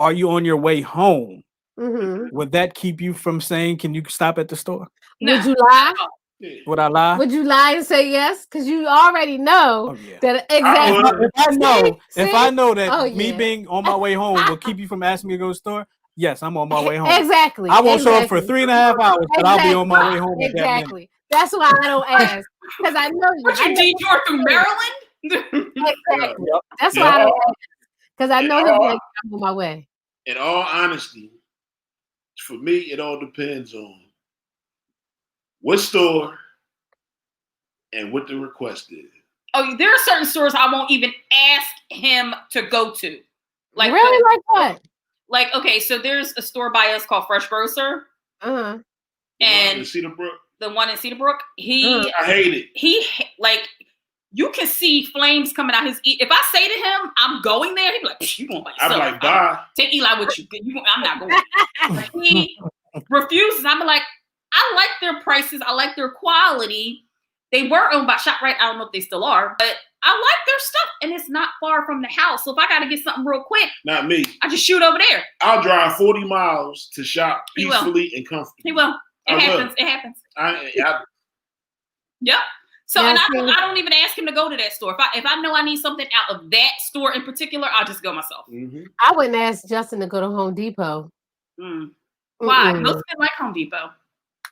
are you on your way home? Mm-hmm. Would that keep you from saying, can you stop at the store? No. Would you lie? Yeah. Would I lie? Would you lie and say yes? Because you already know that exactly. If I know that me being on my way home will keep you from asking me to go to the store, yes, I'm on my way home. Exactly. I won't show up for 3.5 hours, but I'll be on my way home. Exactly. That's why I don't ask. Because I know you. What you detour through Maryland? Exactly. That's why I don't ask. Because I know he'll be like, I'm on my way. In all honesty, for me, it all depends on what store and what the request is. Oh, there are certain stores I won't even ask him to go to. Like really, like what? Like, okay, so there's a store by us called Fresh Grocer. Uh-huh. And Cedarbrook. The one in Cedarbrook. I hate it. He like you can see flames coming out his. If I say to him, "I'm going there," he'd be like, "You going by yourself?" I'm like, "Bye." Take Eli with you. I'm not going. He refuses. I'm like, I like their prices. I like their quality. They were owned by ShopRite. I don't know if they still are, but I like their stuff, and it's not far from the house. So if I got to get something real quick, not me. I just shoot over there. I'll drive 40 miles to shop peacefully and comfortably. He will. It happens. It happens. Yep. So and I don't even ask him to go to that store. If I know I need something out of that store in particular, I'll just go myself. Mm-hmm. I wouldn't ask Justin to go to Home Depot. Why? Most people like Home Depot.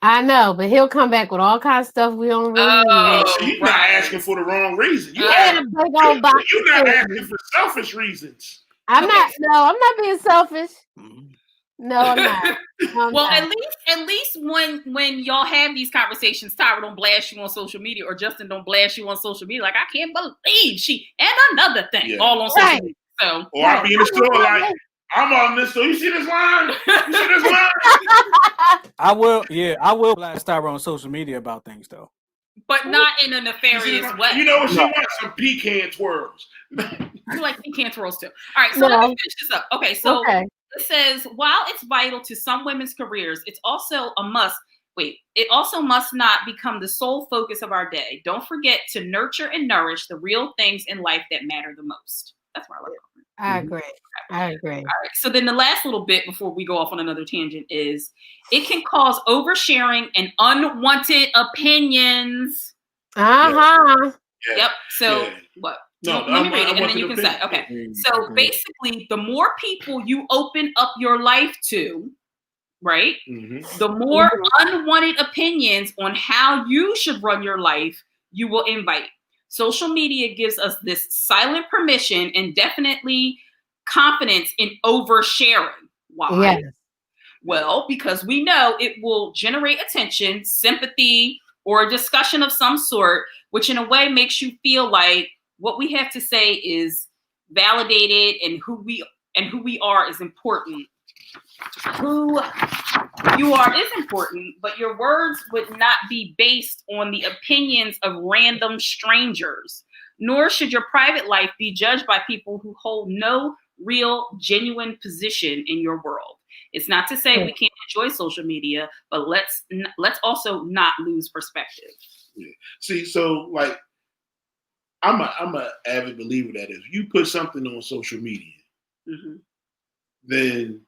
I know, but he'll come back with all kinds of stuff we don't really need. So you're not asking for the wrong reason. You're not asking for selfish reasons. I'm not being selfish. No, I'm not. Well, at least when y'all have these conversations, Tyra don't blast you on social media, or Justin don't blast you on social media. Like, I can't believe she and another thing all on social media. So, or I'll be in the store like, I'm on this store. You see this line? You see this line? I will blast Tyra on social media about things though. But not in a nefarious way. You know what she wants? Some pecan twirls. You like pecan twirls too. All right, so let me finish this up. Okay, so it says, while it's vital to some women's careers, it's also a must. It also must not become the sole focus of our day. Don't forget to nurture and nourish the real things in life that matter the most. That's where I love it. I agree. All right. So then the last little bit before we go off on another tangent is it can cause oversharing and unwanted opinions. Uh-huh. Yep. So what? No, let me read it and then you can say, okay. So basically, the more people you open up your life to, right? Mm-hmm. The more unwanted opinions on how you should run your life you will invite. Social media gives us this silent permission and definitely confidence in oversharing. Why? Yes. Well, because we know it will generate attention, sympathy, or a discussion of some sort, which in a way makes you feel like what we have to say is validated and who we are is important. Who you are is important, but your words would not be based on the opinions of random strangers, nor should your private life be judged by people who hold no real, genuine position in your world. It's not to say we can't enjoy social media, but let's also not lose perspective. Yeah. See, so like, I'm a avid believer that if you put something on social media, then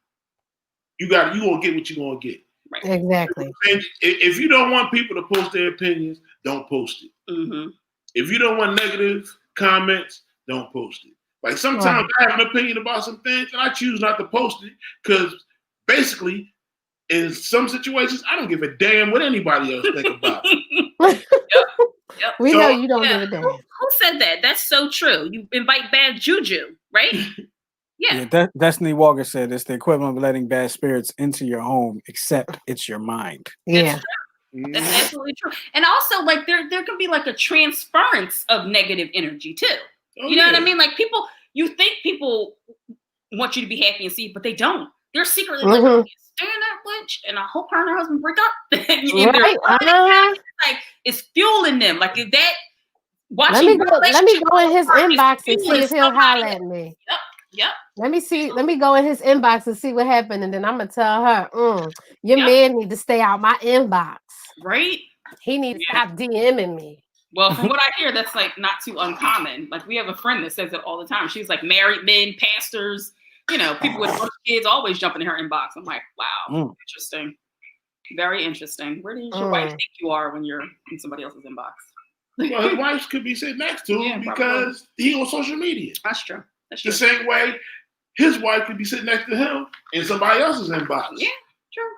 you gonna get what you're gonna get. Right. Exactly. And if you don't want people to post their opinions, don't post it. Mm-hmm. If you don't want negative comments, don't post it. Like sometimes I have an opinion about some things and I choose not to post it because basically in some situations I don't give a damn what anybody else think about it. Yep. We know you don't give a damn. Who said that? That's so true. You invite bad juju, right? Yeah. Destiny Walker said it's the equivalent of letting bad spirits into your home, except it's your mind. Yeah. That's absolutely true. And also, like, there can be like a transference of negative energy too. You know what I mean? Like, you think people want you to be happy and see, but they don't. They're secretly like, I can't stand that witch, and I hope her and her husband break up. Like, it's fueling them. Like, that. Let me go in his inbox and see if he'll holler at me. Yep. Let me go in his inbox and see what happened, and then I'm gonna tell her, your man need to stay out my inbox. Right? He needs to stop DMing me. Well, from what I hear, that's like not too uncommon. Like, we have a friend that says it all the time. She's like, married men, pastors, people with kids always jumping in her inbox. I'm like, wow, interesting. Very interesting. Where does your wife think you are when you're in somebody else's inbox? Well, his wife could be sitting next to him because he on social media. That's true. The same way his wife could be sitting next to him in somebody else's inbox. Yeah, true.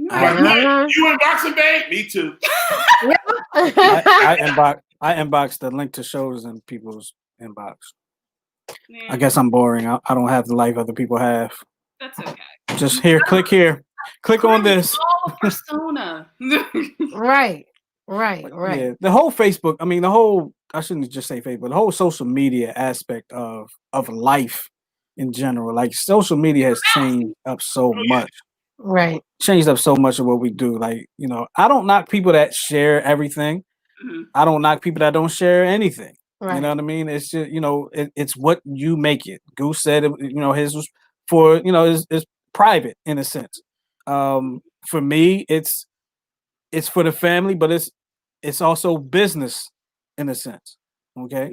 Like, you unboxing, babe? Me too. I inbox the link to shows in people's inbox. Yeah. I guess I'm boring. I don't have the life other people have. That's okay. Just click here. Click on this. Persona. Right. Yeah, the whole Facebook, I shouldn't just say Facebook, the whole social media aspect of life in general. Like, social media has changed up so much. Right. Changed up so much of what we do. Like, I don't knock people that share everything. I don't knock people that don't share anything. Right. You know what I mean? It's just, it's what you make it. Goose said, his was for, is private in a sense. For me, it's for the family, but it's also business in a sense. Okay.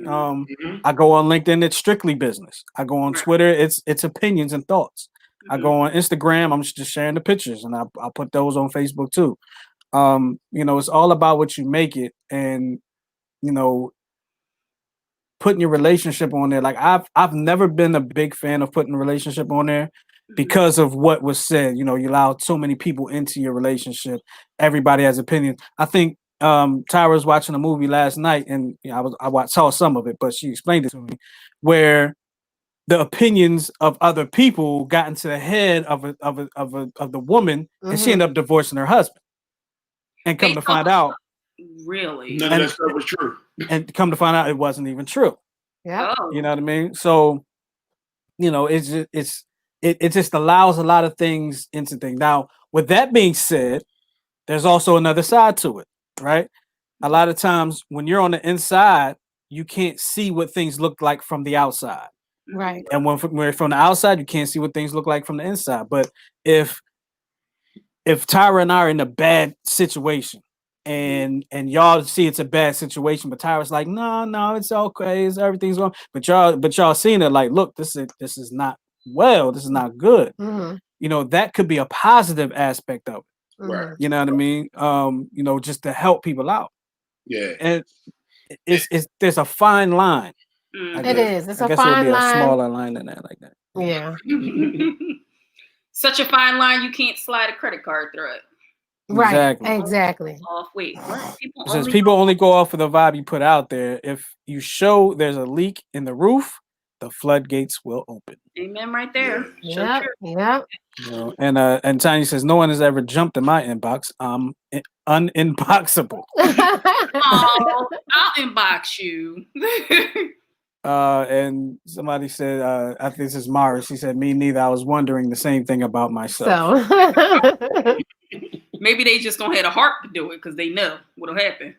I go on LinkedIn, it's strictly business. I go on Twitter, it's opinions and thoughts. I go on Instagram, I'm just sharing the pictures, and I'll put those on Facebook too. It's all about what you make it, and putting your relationship on there. Like, I've never been a big fan of putting a relationship on there because of what was said. You allowed so many people into your relationship. Everybody has opinions. I think Tyra was watching a movie last night, and I saw some of it, but she explained it to me, where the opinions of other people got into the head of the woman, and she ended up divorcing her husband. And come to find out, really, none of that stuff was true. And come to find out, it wasn't even true. Yeah, you know what I mean. So, it just allows a lot of things into things. Now, with that being said, there's also another side to it, right? A lot of times when you're on the inside, you can't see what things look like from the outside. Right. And when we're from the outside, you can't see what things look like from the inside. But if Tyra and I are in a bad situation, and y'all see it's a bad situation, but Tyra's like, no, it's okay, everything's going. But y'all seeing it like, look, this is not well, this is not good. That could be a positive aspect of it. Right. You know what I mean? Just to help people out. Yeah. And there's a fine line. It is. It's I guess a fine it would be line. A smaller line than that, like that. Yeah. Such a fine line, you can't slide a credit card through it. Right. Exactly. Wait, People only go off of the vibe you put out there. If you show there's a leak in the roof, the floodgates will open. Amen, right there. Yeah. Yeah. And Tanya says, no one has ever jumped in my inbox. I'm uninboxable. Oh, I'll inbox you. And somebody said, I think this is Mara. She said, me neither. I was wondering the same thing about myself. So maybe they just gonna have a heart to do it because they know what'll happen.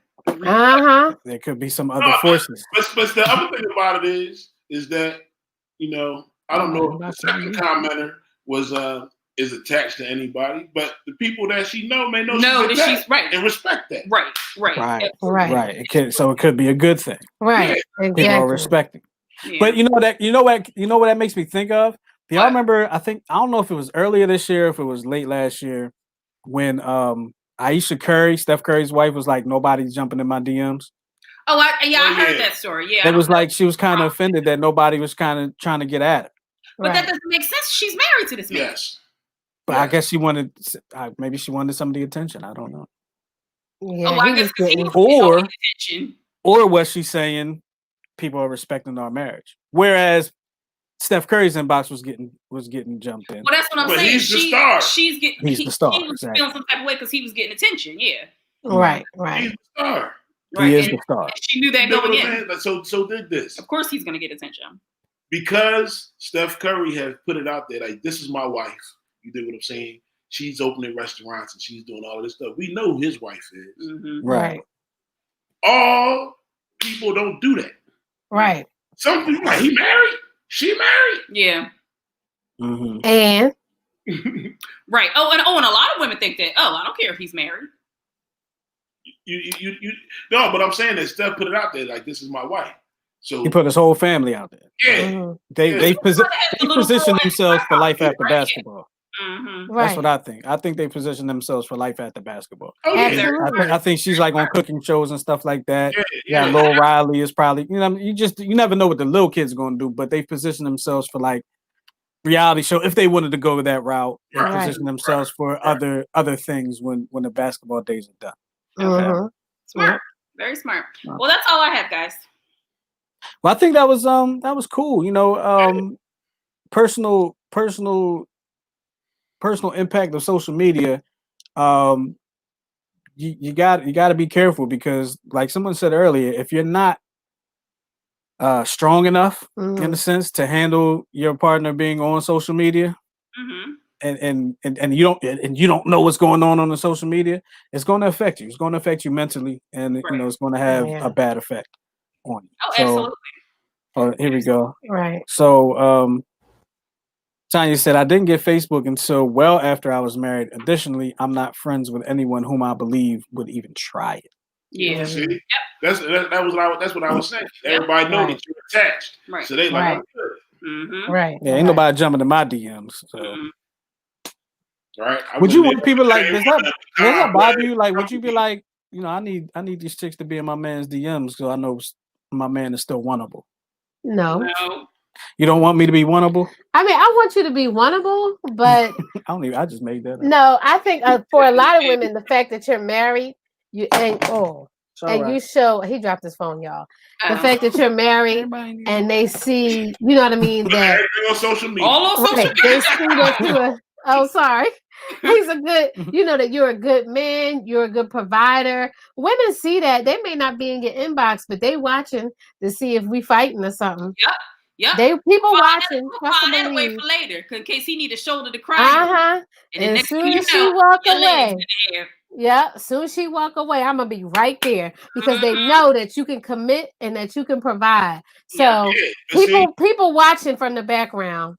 There could be some other forces. But the other thing about it is that, I don't know if the second commenter is attached to anybody, but the people that she may know she's right and respect that. Right. It could be a good thing. Right. Yeah. Exactly. People are respecting. Yeah. But you know what that makes me think of? Do y'all remember? I don't know if it was earlier this year, if it was late last year, when Aisha Curry, Steph Curry's wife, was like, nobody's jumping in my DMs. Oh, I heard that story. Yeah. It was like she was kind of offended that nobody was kind of trying to get at her. But that doesn't make sense. She's married to this man. Yes. But I guess she wanted, maybe she wanted some of the attention. I don't know. Yeah, I guess or was she saying people are respecting our marriage? Whereas Steph Curry's inbox was getting jumped in. Well, that's what I'm But saying. he's the star. She's getting. He's the star, He was exactly. feeling some type of way because he was getting attention. Yeah. Right. He's the star. Right. He is And the star. she knew that You know going what I'm in. saying? So did this. Of course, he's gonna get attention. Because Steph Curry has put it out there, like, this is my wife. You dig what I'm saying? She's opening restaurants and she's doing all of this stuff. We know who his wife is. Mm-hmm. Right. All people don't do that. Right. Some people like, he married? She married? Yeah. Mm-hmm. And Right. Oh, and a lot of women think that. Oh, I don't care if he's married. You no, but I'm saying that Steph put it out there like, this is my wife. So He put his whole family out there. yeah, They position themselves for life after basketball. Mm-hmm. right. That's what I think. I think they position themselves for life after basketball. oh yeah, Absolutely. I think she's like on cooking shows and stuff like that. yeah. Lil Riley is probably, you never know what the little kids are going to do, but they position themselves for like reality show if they wanted to go that route and Right. position themselves for other things when the basketball days are done. Mhm. Smart. Very smart. Wow. Well, that's all I have, guys. Well, I think that was cool. Personal impact of social media. You got to be careful because, like someone said earlier, if you're not strong enough in a sense to handle your partner being on social media, Mm-hmm. and you don't know what's going on the social media, it's going to affect you. It's going to affect you mentally, and Right. it's going to have a bad effect on you. Oh, absolutely. Here we go. Right. So, Tanya said, I didn't get Facebook until well after I was married. Additionally, I'm not friends with anyone whom I believe would even try it. Yeah. See, Yep. that's what I was saying. Everybody know that you're attached, Right. so they like, Right. I'm good. Mm-hmm. Right. Yeah, ain't nobody jumping to my DMs. So. Mm-hmm. Right? I Would you wouldn't want people like even- does that bother you? Like, would you be like, I need these chicks to be in my man's DMs so I know my man is still oneable. No. No. You don't want me to be oneable? I mean, I want you to be oneable, but I just made that up. no, I think for a lot of women, the fact that you're married, you show. He dropped his phone, y'all. The fact that you're married and they see, you know what I mean, that Everything on social media. All on social right, they see that you're. Oh, sorry. He's a good. You know that you're a good man. You're a good provider. Women see that. They may not be in your inbox, but they watching to see if we fighting or something. Yep. They people watching. File that away for later, in case he need a shoulder to cry. And then as soon as she walk your legs away, in the air. yeah, as soon as she walk away, I'm gonna be right there because they know that you can commit and that you can provide. So people watching from the background.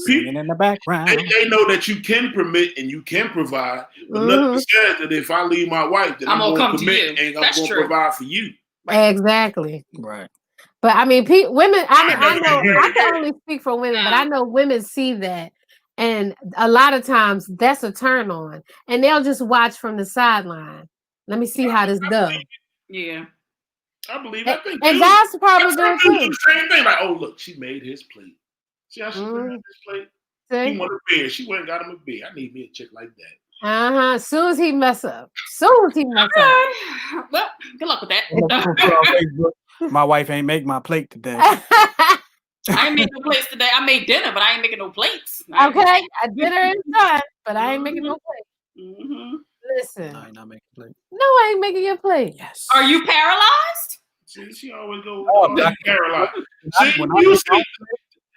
Singing in the background. They know that you can permit and you can provide, but nothing says that if I leave my wife, then I'm going to come commit to you. and I'm That's going to true. provide for you. Exactly. Right. But I mean, women. I know. I can only speak for women, but I know women see that, and a lot of times that's a turn on, and they'll just watch from the sideline. Let me see how this goes. Yeah. I believe that. And guys probably do it too. The same thing. Like, oh look, she made his plate. See how she put his plate? See? He wanted a beer. She went and got him a beer. I need me a chick like that. As soon as he mess up. Well, good luck with that. My wife ain't make my plate today. I ain't making no plates today. I made dinner, but I ain't making no plates. Okay, dinner is done, but I ain't making no plate. Mm-hmm. Listen. No, I ain't not making plate. No, I ain't making your plate. Yes. Are you paralyzed? See, she always goes paralyzed.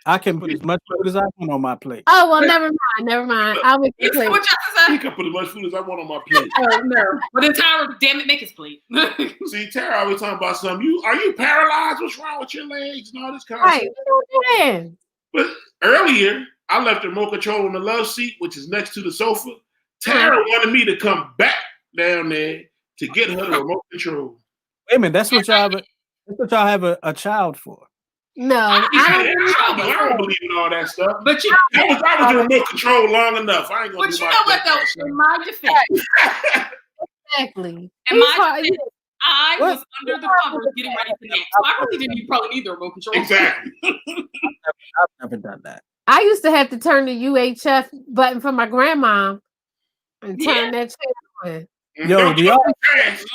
I can put as much food as I want on my plate. Oh, well, never mind. I'll make your plate. He can put as much food as I want on my plate. Oh, no. But then Tyra, damn it, make his plate. See, Tara always talking about something. Are you paralyzed? What's wrong with your legs and all this kind of Right. stuff? But earlier, I left the remote control in the love seat, which is next to the sofa. Tara wanted me to come back down there to get her the remote control. Wait a minute, that's what y'all have a child for. No, I don't believe in all that stuff. But I was in remote control long enough. I ain't gonna. But you know what though? In my defense, exactly. In my defense, I was under the covers getting ready for that, so I really didn't probably need the remote control. Exactly. I've never done that. I used to have to turn the UHF button for my grandma and turn that channel on. Yo, do y'all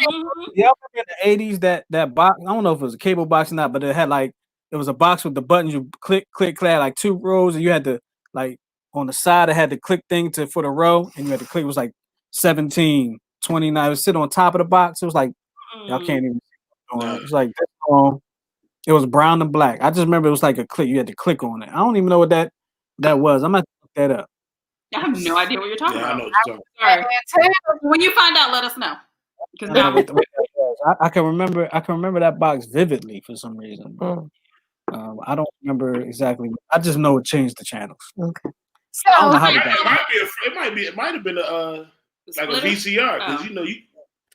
remember in the 80s that box? I don't know if it was a cable box or not, but it it was a box with the buttons. You click, like 2 rows, and you had to like on the side. It had the click thing for the row, and you had to click. It was like 17, 29. It would sit on top of the box. It was like y'all can't even. It was like this long. It was brown and black. I just remember it was like a click. You had to click on it. I don't even know what that was. I'm gonna look that up. I have no idea what you're talking about. I know what you're talking Sorry. When you find out, let us know. Because now I can remember. I can remember that box vividly for some reason. I don't remember exactly. I just know it changed the channels. Okay. So I don't know how we got it might have been like a VCR because you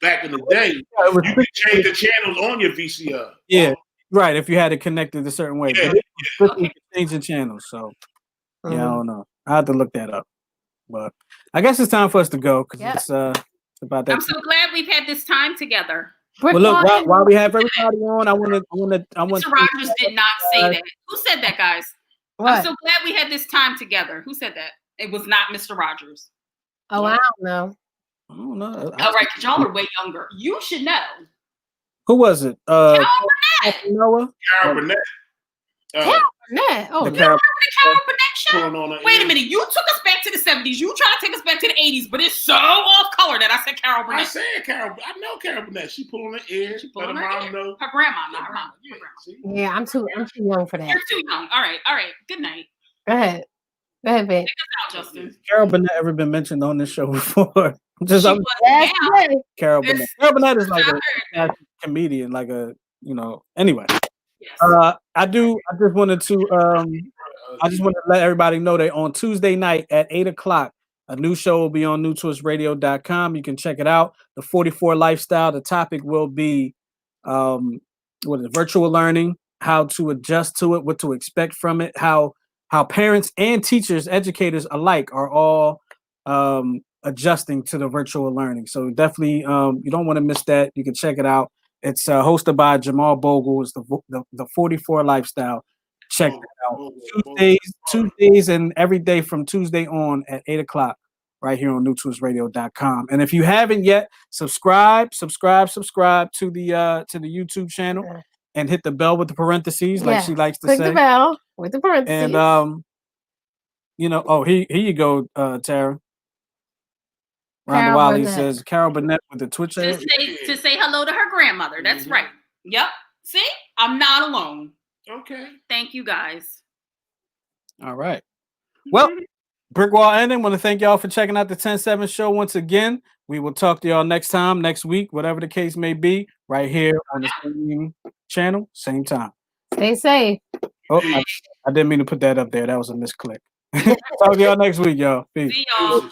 back in the day you could change the channels on your VCR. Yeah, right. If you had it connected a certain way, Okay. change the channels. So yeah, I don't know. I have to look that up. But I guess it's time for us to go because it's about that. I'm so glad we've had this time together. Well, look, while we have everybody on, I want Mr. Rogers did not say that. Who said that, guys? What? I'm so glad we had this time together. Who said that? It was not Mr. Rogers. Oh, I don't know. I don't know. All right, because y'all are way younger. You should know. Who was it? Carol Noah? Carol Burnett. Carol Burnett. Oh, The You Carol- remember the Carol Burnett show? Pulling on her Wait a ear. minute. You took us back to the 70s. You try to take us back to the 80s, but it's so off color that I said Carol I Burnett. said Carol. I know Carol Burnett. She pulling her ear. She pulling let her her mom ear. know. Her grandma, not her mom. Yeah, Her grandma. see? yeah, I'm too young for that. You're too young. All right. Good night. Go ahead, babe. Take us out, Justin. Carol Burnett ever been mentioned on this show before? I'm She was I'm Last now. day. Carol This- Burnett. Carol Burnett is like I a heard. comedian, like a Anyway, Yes. I just wanted to I just want to let everybody know that on Tuesday night at 8:00, a new show will be on newtwistradio.com. You can check it out. The 44 Lifestyle. The topic will be virtual learning, how to adjust to it, what to expect from it, how parents and teachers, educators alike are all adjusting to the virtual learning. So definitely you don't want to miss that. You can check it out. It's hosted by Jamal Bogle. It's the 44 Lifestyle. Check that out. Tuesdays and every day from Tuesday on at 8:00 right here on newtwistradio.com. And if you haven't yet, subscribe to the YouTube channel and hit the bell with the parentheses, like she likes to Click say. the bell with the parentheses. And here you go, Tara. Rhonda Wiley says Carol Burnett with the Twitch. To say hello to her grandmother. That's right. Yep. See, I'm not alone. Okay. Thank you, guys. All right. Well, Brickwall Ending, want to thank y'all for checking out the 10-7 show once again. We will talk to y'all next week, whatever the case may be, right here on the same channel, same time. Stay safe. Oh, I didn't mean to put that up there. That was a misclick. Talk to y'all next week, y'all. Peace. See y'all.